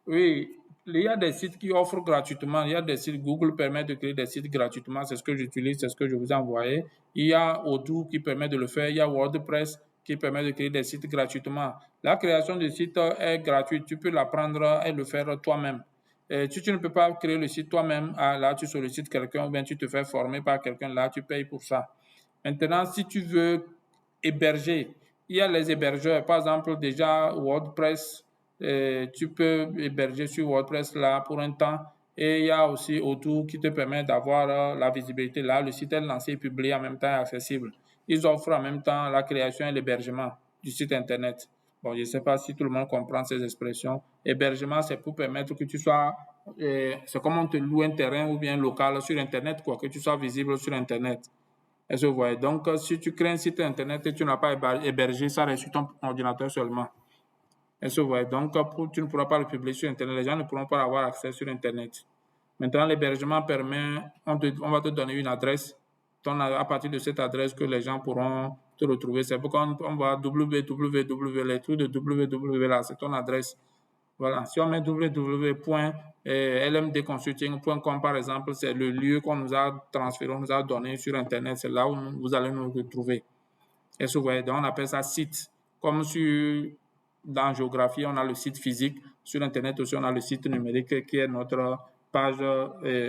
Oui, il y a des sites qui offrent gratuitement. Il y a des sites, Google permet de créer des sites gratuitement. C'est ce que j'utilise, c'est ce que je vous ai envoyé. Il y a Odoo qui permet de le faire. Il y a WordPress qui permet de créer des sites gratuitement. La création de sites est gratuite. Tu peux l'apprendre et le faire toi-même. Si tu ne peux pas créer le site toi-même, là, tu sollicites quelqu'un ou bien tu te fais former par quelqu'un. Là, tu payes pour ça. Maintenant, si tu veux héberger, il y a les hébergeurs. Par exemple, déjà WordPress, tu peux héberger sur WordPress là pour un temps. Et il y a aussi Odoo qui te permet d'avoir la visibilité. Là, le site est lancé et publié en même temps et accessible. Ils offrent en même temps la création et l'hébergement du site Internet. Bon, je ne sais pas si tout le monde comprend ces expressions. Hébergement, c'est pour permettre que tu sois... c'est comme on te loue un terrain ou bien local sur Internet, quoi, que tu sois visible sur Internet. Est-ce que vous voyez? Donc, si tu crées un site Internet et tu n'as pas hébergé, ça reste sur ton ordinateur seulement. Est-ce que vous voyez? Donc, tu ne pourras pas le publier sur Internet. Les gens ne pourront pas avoir accès sur Internet. Maintenant, l'hébergement permet, on va te donner une adresse. À partir de cette adresse que les gens pourront te retrouver. C'est pourquoi on va www, les trucs de www là, c'est ton adresse. Voilà, si on met www.lmdconsulting.com par exemple, c'est le lieu qu'on nous a transféré, on nous a donné sur Internet. C'est là où vous allez nous retrouver. Est-ce que vous voyez? Donc, on appelle ça site. Comme dans géographie, on a le site physique. Sur Internet aussi, on a le site numérique qui est notre page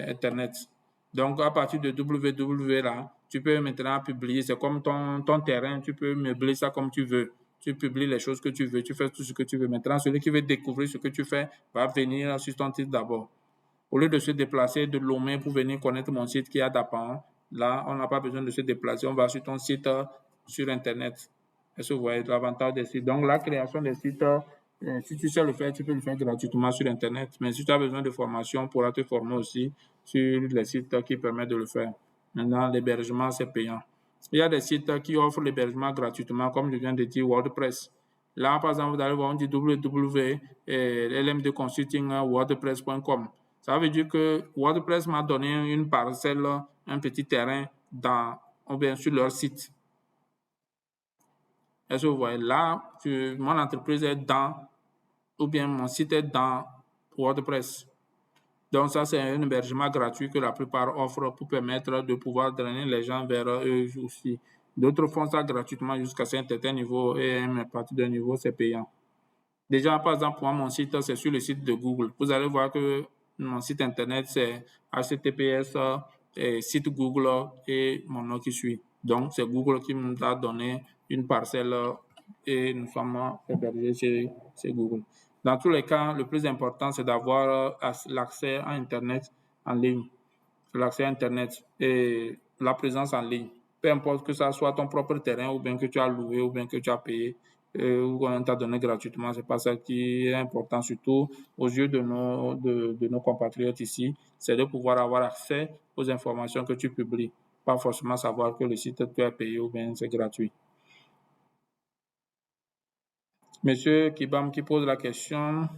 Internet. Donc, à partir de www là, tu peux maintenant publier. C'est comme ton terrain, tu peux meubler ça comme tu veux. Tu publies les choses que tu veux, tu fais tout ce que tu veux. Maintenant, celui qui veut découvrir ce que tu fais va venir sur ton site d'abord. Au lieu de se déplacer de Lomé pour venir connaître mon site qui est à Dapan, là, on n'a pas besoin de se déplacer. On va sur ton site sur Internet. Est-ce que vous voyez l'avantage des sites? Donc, la création des sites, si tu sais le faire, tu peux le faire gratuitement sur Internet. Mais si tu as besoin de formation, on pourra te former aussi sur les sites qui permettent de le faire. Maintenant, l'hébergement, c'est payant. Il y a des sites qui offrent l'hébergement gratuitement, comme je viens de dire, WordPress. Là, par exemple, vous allez voir, on dit www.lmdconsulting.wordpress.com. Ça veut dire que WordPress m'a donné une parcelle, un petit terrain ou bien sur leur site. Est-ce que vous voyez là, mon entreprise est ou bien mon site est dans WordPress. Donc ça, c'est un hébergement gratuit que la plupart offrent pour permettre de pouvoir drainer les gens vers eux aussi. D'autres font ça gratuitement jusqu'à un certain niveau et à partir d'un niveau, c'est payant. Déjà, par exemple, moi, mon site, c'est sur le site de Google. Vous allez voir que mon site Internet, c'est https site Google et mon nom qui suit. Donc, c'est Google qui nous a donné une parcelle et nous sommes hébergés chez Google. Dans tous les cas, le plus important, c'est d'avoir l'accès à Internet en ligne. L'accès à Internet et la présence en ligne. Peu importe que ça soit ton propre terrain ou bien que tu as loué ou bien que tu as payé ou qu'on t'a donné gratuitement, c'est pas ça qui est important, surtout aux yeux de nos compatriotes ici, c'est de pouvoir avoir accès aux informations que tu publies. Pas forcément savoir que le site tu as payé ou bien c'est gratuit. Monsieur Kibam qui pose la question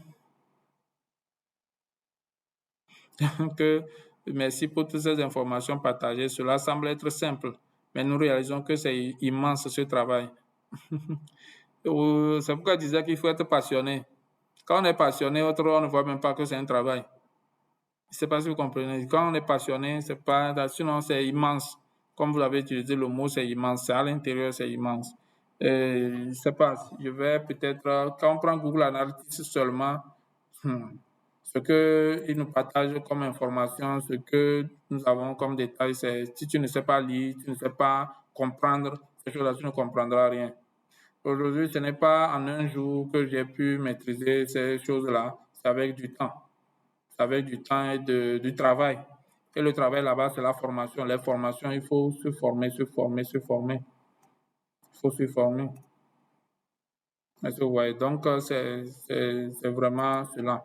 que merci pour toutes ces informations partagées. Cela semble être simple, mais nous réalisons que c'est immense ce travail. C'est pourquoi je disais qu'il faut être passionné. Quand on est passionné, on ne voit même pas que c'est un travail. Je ne sais pas si vous comprenez. Quand on est passionné, c'est pas, sinon c'est immense. Comme vous l'avez utilisé, le mot c'est immense. C'est à l'intérieur, c'est immense. Je ne sais pas, je vais peut-être, quand on prend Google Analytics seulement, ce qu'il nous partage comme information, ce que nous avons comme détail, c'est si tu ne sais pas lire, tu ne sais pas comprendre ces choses-là, tu ne comprendras rien. Aujourd'hui, ce n'est pas en un jour que j'ai pu maîtriser ces choses-là, c'est avec du temps. C'est avec du temps et du travail. Et le travail là-bas, c'est la formation. Les formations, il faut se former, se former, se former. Il faut se former. Est-ce que vous voyez? Donc, c'est vraiment cela.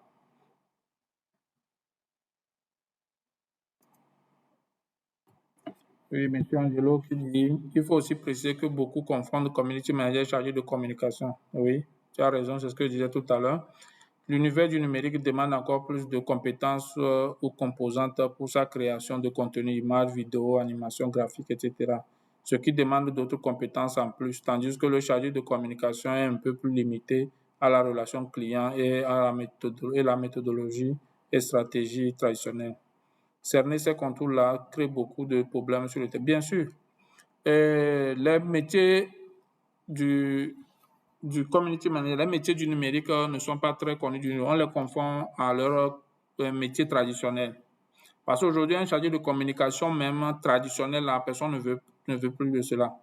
Oui, M. Angelo qui dit il faut aussi préciser que beaucoup confondent community manager chargé de communication. Oui, tu as raison, c'est ce que je disais tout à l'heure. L'univers du numérique demande encore plus de compétences ou composantes pour sa création de contenu, images, vidéos, animation graphique, etc. Ce qui demande d'autres compétences en plus, tandis que le chargé de communication est un peu plus limité à la relation client et à la méthodologie et stratégie traditionnelle. Cerner ces contours-là crée beaucoup de problèmes sur le terrain. Bien sûr, les métiers du community manager, les métiers du numérique ne sont pas très connus. On les confond à leur métier traditionnel. Parce qu'aujourd'hui, un chargé de communication même traditionnel, la personne ne veut plus de cela.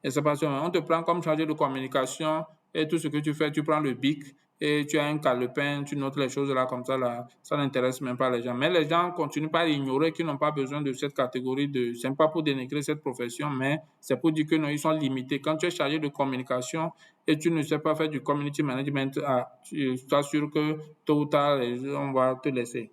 Et c'est parce qu'on te prend comme chargé de communication et tout ce que tu fais, tu prends le bic et tu as un calepin, tu notes les choses là comme ça, là, ça n'intéresse même pas les gens. Mais les gens continuent par ignorer qu'ils n'ont pas besoin de cette catégorie de... Ce n'est pas pour dénigrer cette profession, mais c'est pour dire que non, ils sont limités. Quand tu es chargé de communication et tu ne sais pas faire du community management, tu t'assures que tôt ou tard, on va te laisser.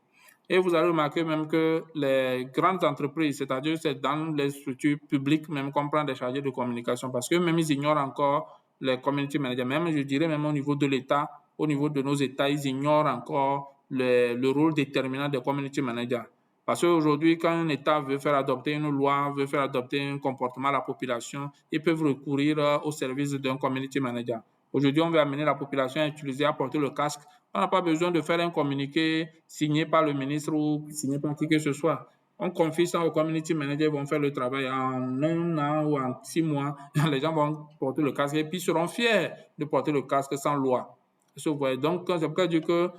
Et vous allez remarquer même que les grandes entreprises, c'est-à-dire c'est dans les structures publiques même qu'on prend des chargés de communication parce que même ils ignorent encore les community managers. Même, je dirais, même au niveau de l'État, au niveau de nos États, ils ignorent encore le rôle déterminant des community managers. Parce qu'aujourd'hui, quand un État veut faire adopter une loi, veut faire adopter un comportement à la population, ils peuvent recourir au service d'un community manager. Aujourd'hui, on veut amener la population à utiliser, à porter le casque. On n'a pas besoin de faire un communiqué signé par le ministre ou signé par qui que ce soit. On confie ça aux community managers, vont faire le travail en 1 an ou en 6 mois. Les gens vont porter le casque et puis seront fiers de porter le casque sans loi. Donc, c'est pourquoi je dis que,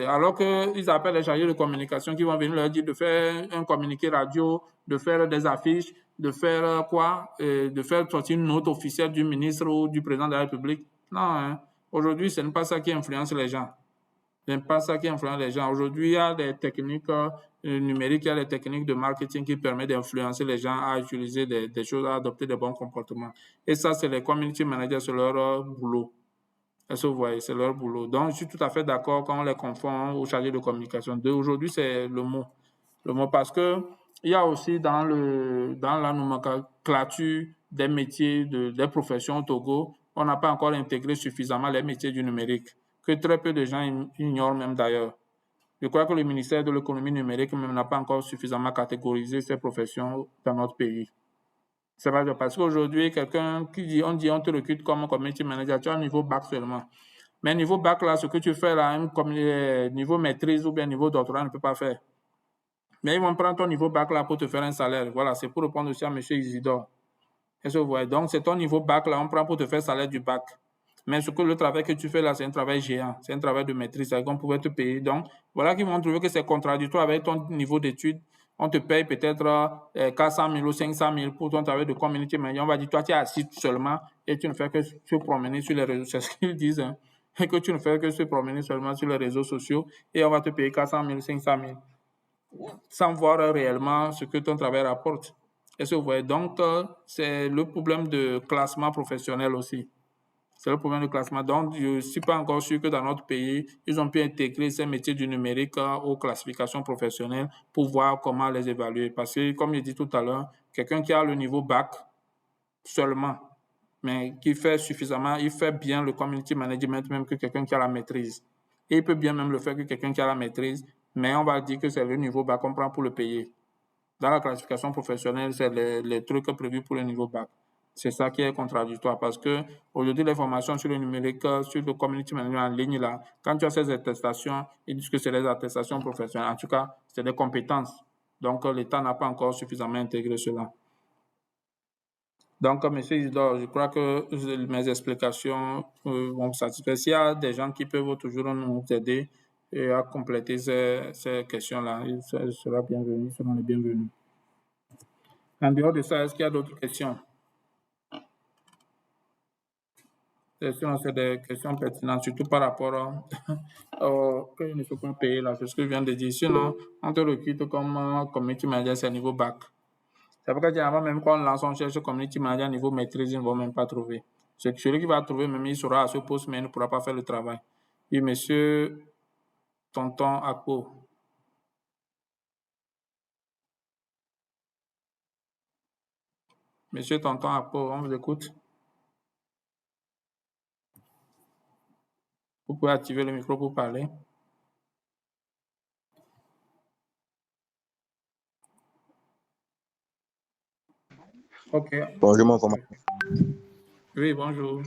alors qu'ils appellent les chargés de communication qui vont venir leur dire de faire un communiqué radio, de faire des affiches, de faire quoi, de faire sortir une note officielle du ministre ou du président de la République. Non, hein. Aujourd'hui, ce n'est pas ça qui influence les gens. Ce n'est pas ça qui influence les gens. Aujourd'hui, il y a des techniques numériques, il y a des techniques de marketing qui permettent d'influencer les gens à utiliser des choses, à adopter des bons comportements. Et ça, c'est les community managers, c'est leur boulot. Est-ce que vous voyez, c'est leur boulot. Donc, je suis tout à fait d'accord quand on les confond aux chargés de communication. Aujourd'hui, c'est le mot. Le mot parce que il y a aussi dans la nomenclature des métiers, des professions au Togo, on n'a pas encore intégré suffisamment les métiers du numérique, que très peu de gens ignorent même d'ailleurs. Je crois que le ministère de l'économie numérique même n'a pas encore suffisamment catégorisé ces professions dans notre pays. C'est pas parce qu'aujourd'hui, quelqu'un qui dit, on te recrute comme community manager, tu as un niveau bac seulement. Mais niveau bac, là, ce que tu fais là, niveau maîtrise ou bien niveau doctorat, ne peut pas faire. Mais ils vont prendre ton niveau bac là pour te faire un salaire. Voilà, c'est pour répondre aussi à M. Isidore. Est-ce que vous voyez? Donc, c'est ton niveau bac là, on prend pour te faire salaire du bac. Mais ce que le travail que tu fais là, c'est un travail géant. C'est un travail de maîtrise. C'est qu'on pouvait te payer. Donc, voilà qu'ils vont trouver que c'est contradictoire avec ton niveau d'études. On te paye peut-être 400 000 ou 500 000 pour ton travail de community manager. On va dire, toi, tu es assis seulement et tu ne fais que se promener sur les réseaux. C'est ce qu'ils disent. Hein. Et que tu ne fais que se promener seulement sur les réseaux sociaux et on va te payer 400 000, 500 000 sans voir réellement ce que ton travail rapporte. Est-ce que vous voyez? Donc, c'est le problème de classement professionnel aussi. C'est le problème de classement. Donc, je ne suis pas encore sûr que dans notre pays, ils ont pu intégrer ces métiers du numérique aux classifications professionnelles pour voir comment les évaluer. Parce que, comme je dit tout à l'heure, quelqu'un qui a le niveau bac seulement, mais qui fait suffisamment, il fait bien le community management même que quelqu'un qui a la maîtrise. Et il peut bien même le faire que quelqu'un qui a la maîtrise, mais on va dire que c'est le niveau bac qu'on prend pour le payer. Dans la classification professionnelle, c'est les trucs prévus pour le niveau bac. C'est ça qui est contradictoire parce que aujourd'hui, les formations sur le numérique, sur le community management en ligne, là, quand tu as ces attestations, ils disent que c'est les attestations professionnelles. En tout cas, c'est des compétences. Donc, l'État n'a pas encore suffisamment intégré cela. Donc, M. Isidore, je crois que mes explications vont satisfaire. S'il y a des gens qui peuvent toujours nous aider et à compléter ces questions-là, ils seront les bienvenus. En dehors de ça, est-ce qu'il y a d'autres questions? C'est des questions pertinentes, surtout par rapport au que il ne faut pas payer là, c'est ce que je viens de dire. Sinon, on te recrute comme community manager, c'est niveau bac. C'est pourquoi généralement, même quand on lance, on cherche community manager niveau maîtrise, ils ne vont même pas trouver. C'est celui qui va trouver, même il sera à ce poste, mais il ne pourra pas faire le travail. Et monsieur Tonton Akpo. Monsieur Tonton Akpo, on vous écoute. Vous pouvez activer le micro pour parler. OK. Bonjour, mon format. Oui, bonjour.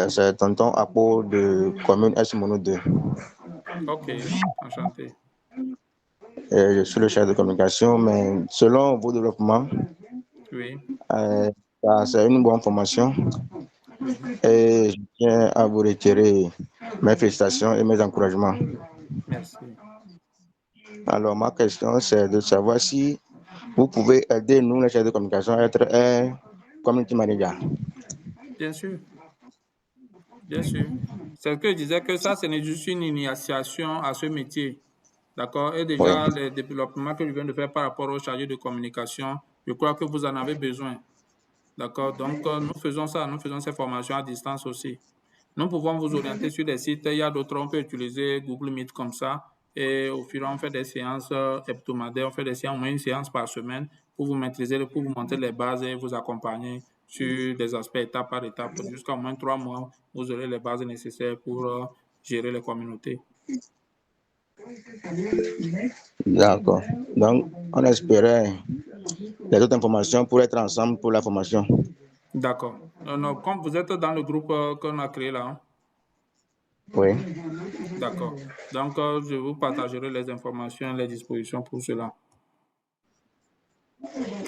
C'est Tonton Apo de commune S Mono 2. OK, enchanté. Je suis le chef de communication, mais selon vos développements, Oui, c'est une bonne formation oui. et je tiens à vous retirer mes félicitations et mes encouragements. Merci. Alors, ma question, c'est de savoir si vous pouvez aider nous, les chefs de communication, à être un community manager. Bien sûr, bien sûr. C'est ce que je disais que ça, ce n'est juste une initiation à ce métier. D'accord? Et Oui, déjà, les développements que je viens de faire par rapport aux chargés de communication, je crois que vous en avez besoin. D'accord? Donc, nous faisons ça, nous faisons ces formations à distance aussi. Nous pouvons vous orienter sur des sites. Il y a d'autres, on peut utiliser Google Meet comme ça. Et au fur et à mesure, on fait des séances hebdomadaires, on fait des séances, au moins une séance par semaine pour vous maîtriser, pour vous montrer les bases et vous accompagner sur des aspects étape par étape. Jusqu'à au moins 3 mois, vous aurez les bases nécessaires pour gérer les communautés. d'accord. Donc, on espérait les autres informations pour être ensemble pour la formation. D'accord. Non, comme vous êtes dans le groupe qu'on a créé là, hein? Oui, D'accord. Donc, je vous partagerai les informations et les dispositions pour cela.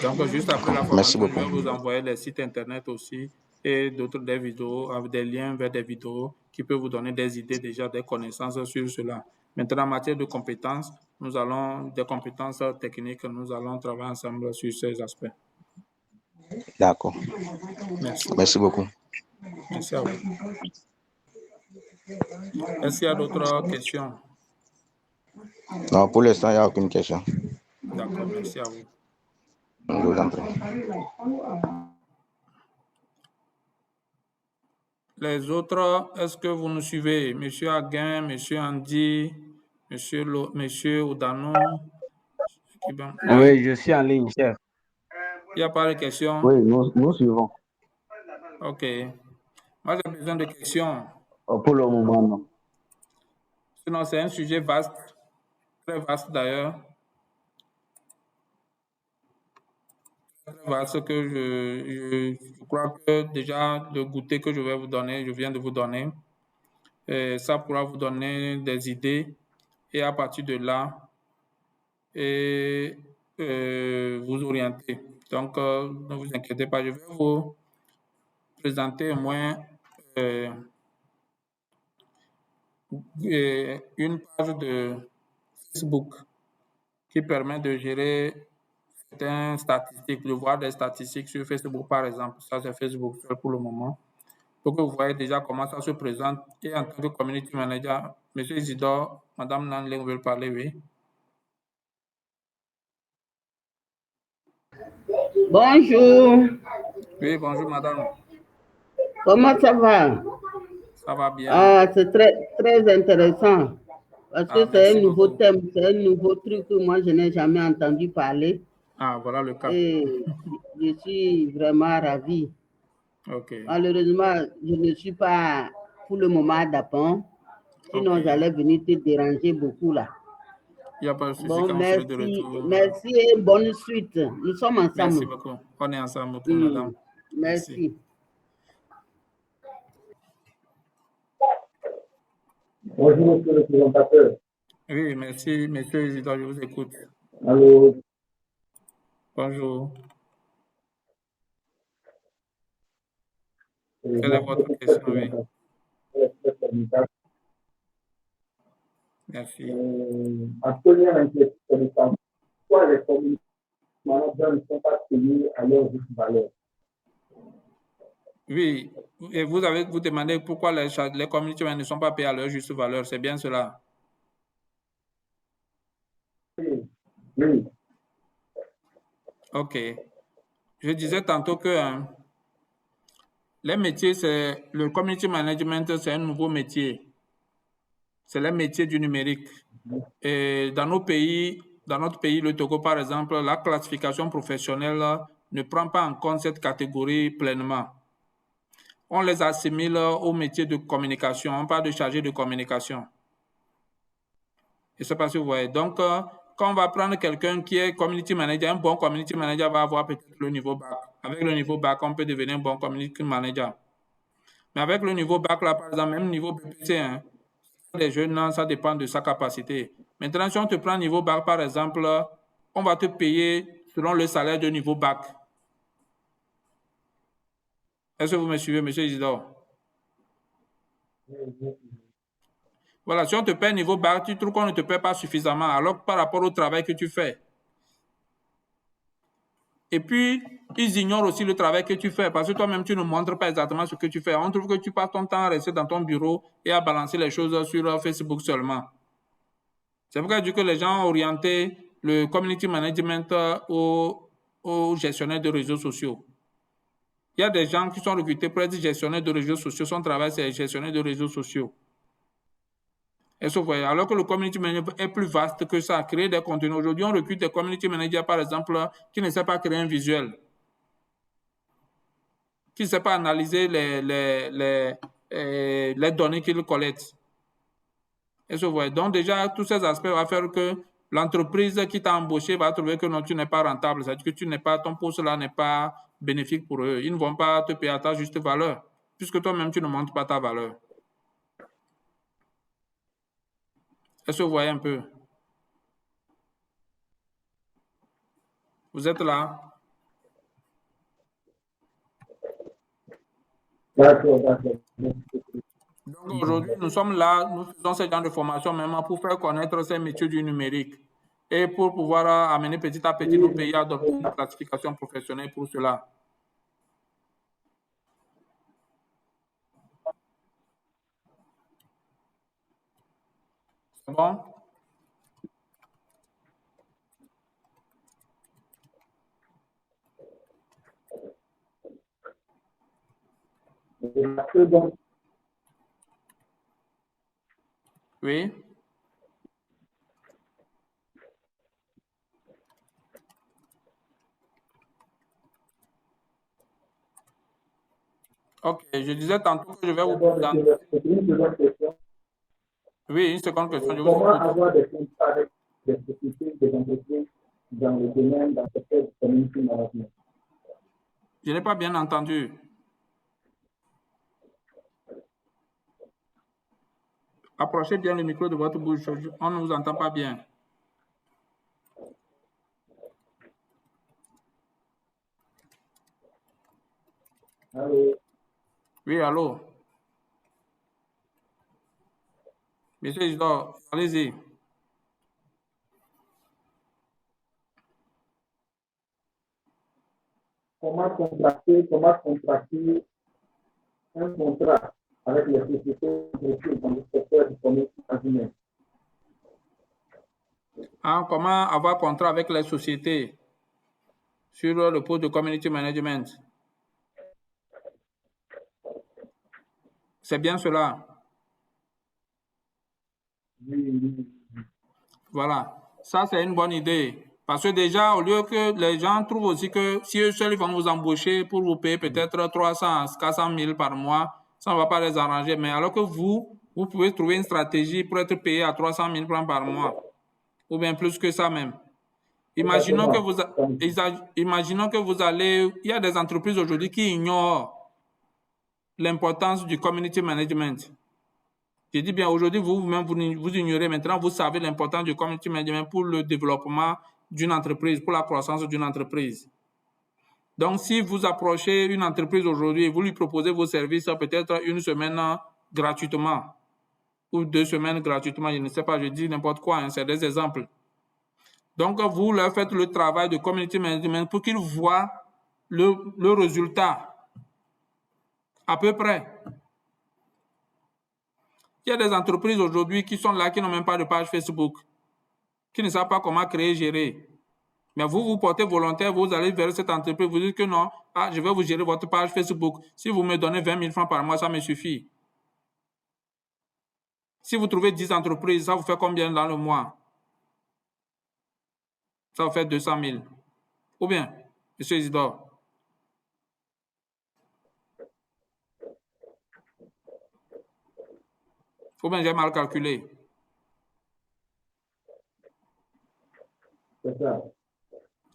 Donc, juste après la merci formation, je beaucoup. vais vous envoyer les sites internet aussi et d'autres des vidéos avec des liens vers des vidéos qui peuvent vous donner des idées déjà, des connaissances sur cela. Maintenant, en matière de compétences, nous allons, des compétences techniques, nous allons travailler ensemble sur ces aspects. D'accord. Merci. Merci beaucoup. Merci à vous. Est-ce qu'il y a d'autres questions? Non, pour l'instant, il n'y a aucune question. D'accord, merci à vous. Je vous en prie. Les autres, est-ce que vous nous suivez? Monsieur Aguin, Monsieur Andy, Monsieur Oudano? Oui, je suis en ligne, chef. Il n'y a pas de questions? Oui, nous suivons. OK. Moi, j'ai besoin de questions. Pour le moment, non. Sinon, c'est un sujet vaste, très vaste d'ailleurs. Très vaste que je crois que déjà le goûter que je vais vous donner, je viens de vous donner, ça pourra vous donner des idées et à partir de là, vous orienter. Donc, ne vous inquiétez pas, je vais vous présenter au moins une page de Facebook qui permet de gérer certaines statistiques, de voir des statistiques sur Facebook, par exemple. Ça, c'est Facebook seul pour le moment. Pour que vous voyez déjà comment ça se présente. Et en tant que community manager, M. Isidore, Mme Nanling veut parler, oui. Bonjour, Oui, bonjour, madame. comment ça va? Ça va bien. Ah, c'est très, très intéressant parce que Ah, c'est un merci nouveau beaucoup. thème, c'est un nouveau truc que moi je n'ai jamais entendu parler Ah, voilà le cas. et je suis vraiment ravie. OK. Malheureusement, je ne suis pas pour le moment à Dapon, sinon OK. j'allais venir te déranger beaucoup là. Il n'y a pas de souci Bon, quand vous serez de merci, retour. merci et bonne suite. Nous sommes Merci ensemble. beaucoup. On est ensemble beaucoup, madame. Merci. Merci. Bonjour, monsieur le présentateur. Oui, merci, monsieur Isidore, je vous écoute. Allô. Bonjour. Quelle est votre question? Oui. Merci. Actuellement, l'intelligence, pourquoi les communautés managers ne sont pas payés à leur juste valeur? Oui, et vous avez vous demandé pourquoi les community managers ne sont pas payés à leur juste valeur. C'est bien cela? Oui. OK. Je disais tantôt que Les métiers, c'est le community management, c'est un nouveau métier. C'est le métier du numérique. Et dans notre pays, le Togo, par exemple, la classification professionnelle ne prend pas en compte cette catégorie pleinement. On les assimile au métier de communication. On parle de chargé de communication. Je ne sais pas si vous voyez. Donc, quand on va prendre quelqu'un qui est community manager, un bon community manager va avoir peut-être le niveau bac. Avec le niveau bac, on peut devenir un bon community manager. Mais avec le niveau bac, là, par exemple, même niveau BPC, hein, les jeunes, ça dépend de sa capacité. Maintenant, si on te prend niveau bac, par exemple, on va te payer selon le salaire de niveau bac. Est-ce que vous me suivez, M. Isidore? Voilà, si on te paie niveau bac, tu trouves qu'on ne te paie pas suffisamment, alors que par rapport au travail que tu fais. Et puis, ils ignorent aussi le travail que tu fais, parce que toi-même, tu ne montres pas exactement ce que tu fais. On trouve que tu passes ton temps à rester dans ton bureau et à balancer les choses sur Facebook seulement. C'est pourquoi je dis que les gens ont orienté le community management aux gestionnaires de réseaux sociaux. Il y a des gens qui sont recrutés pour être gestionnaires de réseaux sociaux. Son travail, c'est gestionnaire de réseaux sociaux. Est-ce que vous voyez? Alors que le community manager est plus vaste que ça, créer des contenus. Aujourd'hui, on recrute des community managers, par exemple, qui ne savent pas créer un visuel, qui ne savent pas analyser les données qu'ils collectent. Est-ce que vous voyez? Donc, déjà, tous ces aspects vont faire que l'entreprise qui t'a embauché va trouver que non, tu n'es pas rentable. C'est-à-dire que ton poste là n'est pas bénéfique pour eux. Ils ne vont pas te payer à ta juste valeur, puisque toi-même, tu ne montres pas ta valeur. Est-ce que vous voyez un peu? Vous êtes là? D'accord, d'accord. Donc aujourd'hui, nous sommes là, nous faisons ce genre de formation même pour faire connaître ces métiers du numérique et pour pouvoir amener petit à petit nos pays à adopter une classification professionnelle pour cela. C'est bon? Oui. Ok, je disais tantôt que je vais vous présenter. Oui, une seconde question. Comment avoir des contrats avec des sociétés, des entreprises dans le domaine, dans le secteur du community management? Je n'ai pas bien entendu. Approchez bien le micro de votre bouche. On ne vous entend pas bien. Allô? Oui, allô? Monsieur Isidore, allez-y. Comment contracter un contrat avec les sociétés dans le secteur du commerce imaginaire? Comment avoir contrat avec les sociétés sur le poste de community management? C'est bien cela. Oui. Voilà. Ça, c'est une bonne idée. Parce que déjà, au lieu que les gens trouvent aussi que si eux seuls vont vous embaucher pour vous payer peut-être 300, 400 000 par mois, ça ne va pas les arranger. Mais alors que vous pouvez trouver une stratégie pour être payé à 300 000 francs par mois, ou bien plus que ça même. Imaginons que vous allez... Il y a des entreprises aujourd'hui qui ignorent l'importance du community management. Je dis bien, aujourd'hui, vous-même, vous ignorez. Maintenant, vous savez l'importance du community management pour le développement d'une entreprise, pour la croissance d'une entreprise. Donc, si vous approchez une entreprise aujourd'hui et vous lui proposez vos services peut-être une semaine gratuitement ou 2 semaines gratuitement, je ne sais pas, je dis n'importe quoi, hein, c'est des exemples. Donc, vous leur faites le travail de community management pour qu'ils voient le résultat à peu près. Il y a des entreprises aujourd'hui qui sont là, qui n'ont même pas de page Facebook, qui ne savent pas comment créer et gérer. Mais vous, vous portez volontaire, vous allez vers cette entreprise, vous dites que non, je vais vous gérer votre page Facebook. Si vous me donnez 20 000 francs par mois, ça me suffit. Si vous trouvez 10 entreprises, ça vous fait combien dans le mois? Ça vous fait 200 000. Ou bien, M. Isidore? Ou bien j'ai mal calculé? C'est ça.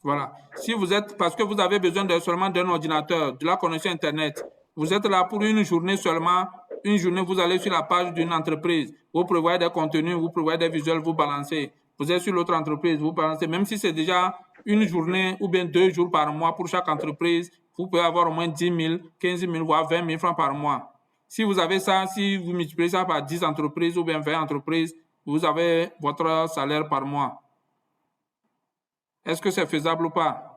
Voilà. Si vous êtes, parce que vous avez besoin seulement d'un ordinateur, de la connexion Internet, vous êtes là pour une journée seulement. Une journée, vous allez sur la page d'une entreprise, vous prévoyez des contenus, vous prévoyez des visuels, vous balancez. Vous êtes sur l'autre entreprise, vous balancez. Même si c'est déjà une journée ou bien 2 jours par mois pour chaque entreprise, vous pouvez avoir au moins 10 000, 15 000, voire 20 000 francs par mois. Si vous avez ça, si vous multipliez ça par 10 entreprises ou bien 20 entreprises, vous avez votre salaire par mois. Est-ce que c'est faisable ou pas?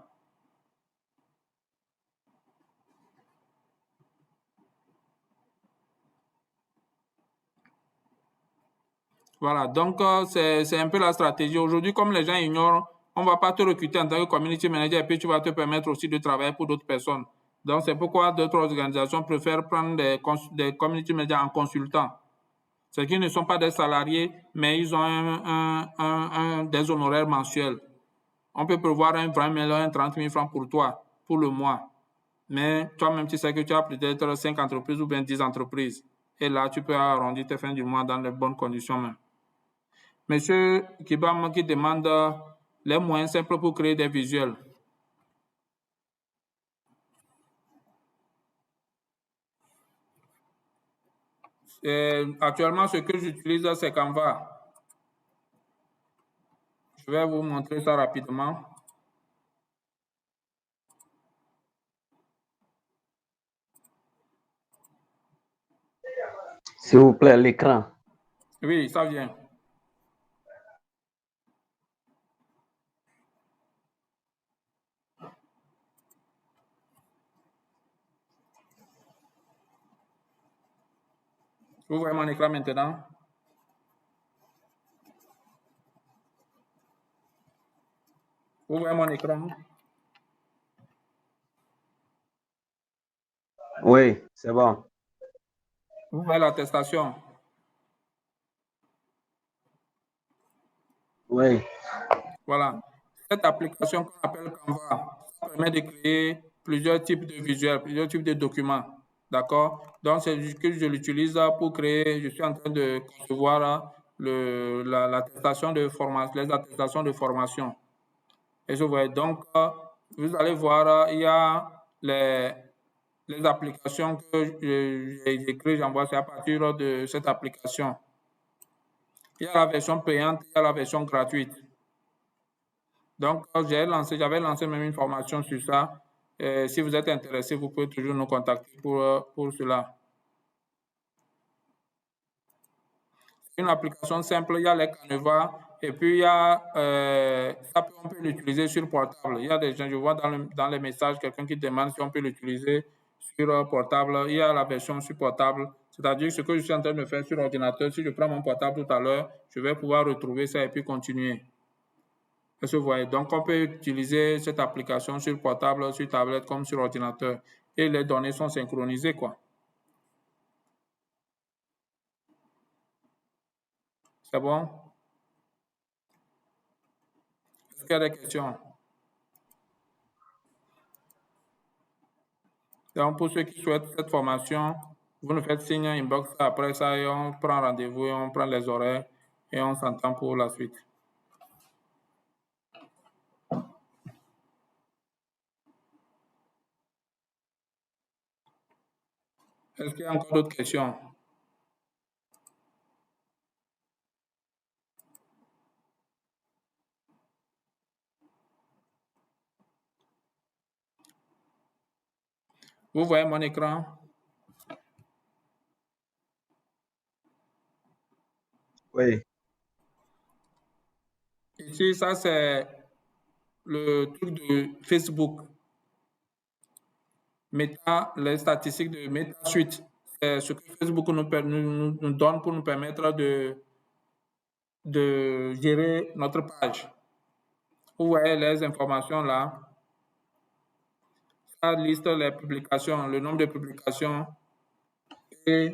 Voilà, donc c'est un peu la stratégie. Aujourd'hui, comme les gens ignorent, on ne va pas te recruter en tant que community manager et puis tu vas te permettre aussi de travailler pour d'autres personnes. Donc, c'est pourquoi d'autres organisations préfèrent prendre des community managers en consultant. C'est qu'ils ne sont pas des salariés, mais ils ont des honoraires mensuels. On peut prévoir un 20 000, un 30 000 francs pour toi, pour le mois. Mais toi-même, tu sais que tu as peut-être 5 entreprises ou bien 10 entreprises. Et là, tu peux arrondir tes fins du mois dans de bonnes conditions même. Monsieur Kibam qui demande les moyens simples pour créer des visuels. Actuellement, ce que j'utilise, c'est Canva. Je vais vous montrer ça rapidement. S'il vous plaît, l'écran. Oui, ça vient. Vous voyez mon écran maintenant? Vous voyez mon écran? Oui, c'est bon. Vous voyez l'attestation? Oui. Voilà. Cette application qu'on appelle Canva permet de créer plusieurs types de visuels, plusieurs types de documents. D'accord? Donc, c'est juste que je l'utilise pour créer, je suis en train de concevoir l'attestation de formation, les attestations de formation. Et je vois, donc, vous allez voir, il y a les applications que j'ai créées, j'envoie, c'est à partir de cette application. Il y a la version payante, il y a la version gratuite. Donc, j'avais lancé même une formation sur ça. Si vous êtes intéressé, vous pouvez toujours nous contacter pour cela. C'est une application simple, il y a les canevas et puis il y a, on peut l'utiliser sur portable. Il y a des gens, je vois dans les messages, quelqu'un qui demande si on peut l'utiliser sur portable. Il y a la version sur portable, c'est-à-dire ce que je suis en train de faire sur ordinateur. Si je prends mon portable tout à l'heure, je vais pouvoir retrouver ça et puis continuer. Est-ce que vous voyez? Donc, on peut utiliser cette application sur portable, sur tablette comme sur ordinateur. Et les données sont synchronisées, quoi. C'est bon? Est-ce qu'il y a des questions? Donc, pour ceux qui souhaitent cette formation, vous nous faites signe inbox après ça et on prend rendez-vous et on prend les horaires et on s'entend pour la suite. Est-ce qu'il y a encore d'autres questions? Vous voyez mon écran? Oui. Ici, ça c'est le truc de Facebook. Les statistiques de MetaSuite. C'est ce que Facebook nous donne pour nous permettre de gérer notre page. Vous voyez les informations là. Ça liste les publications, le nombre de publications et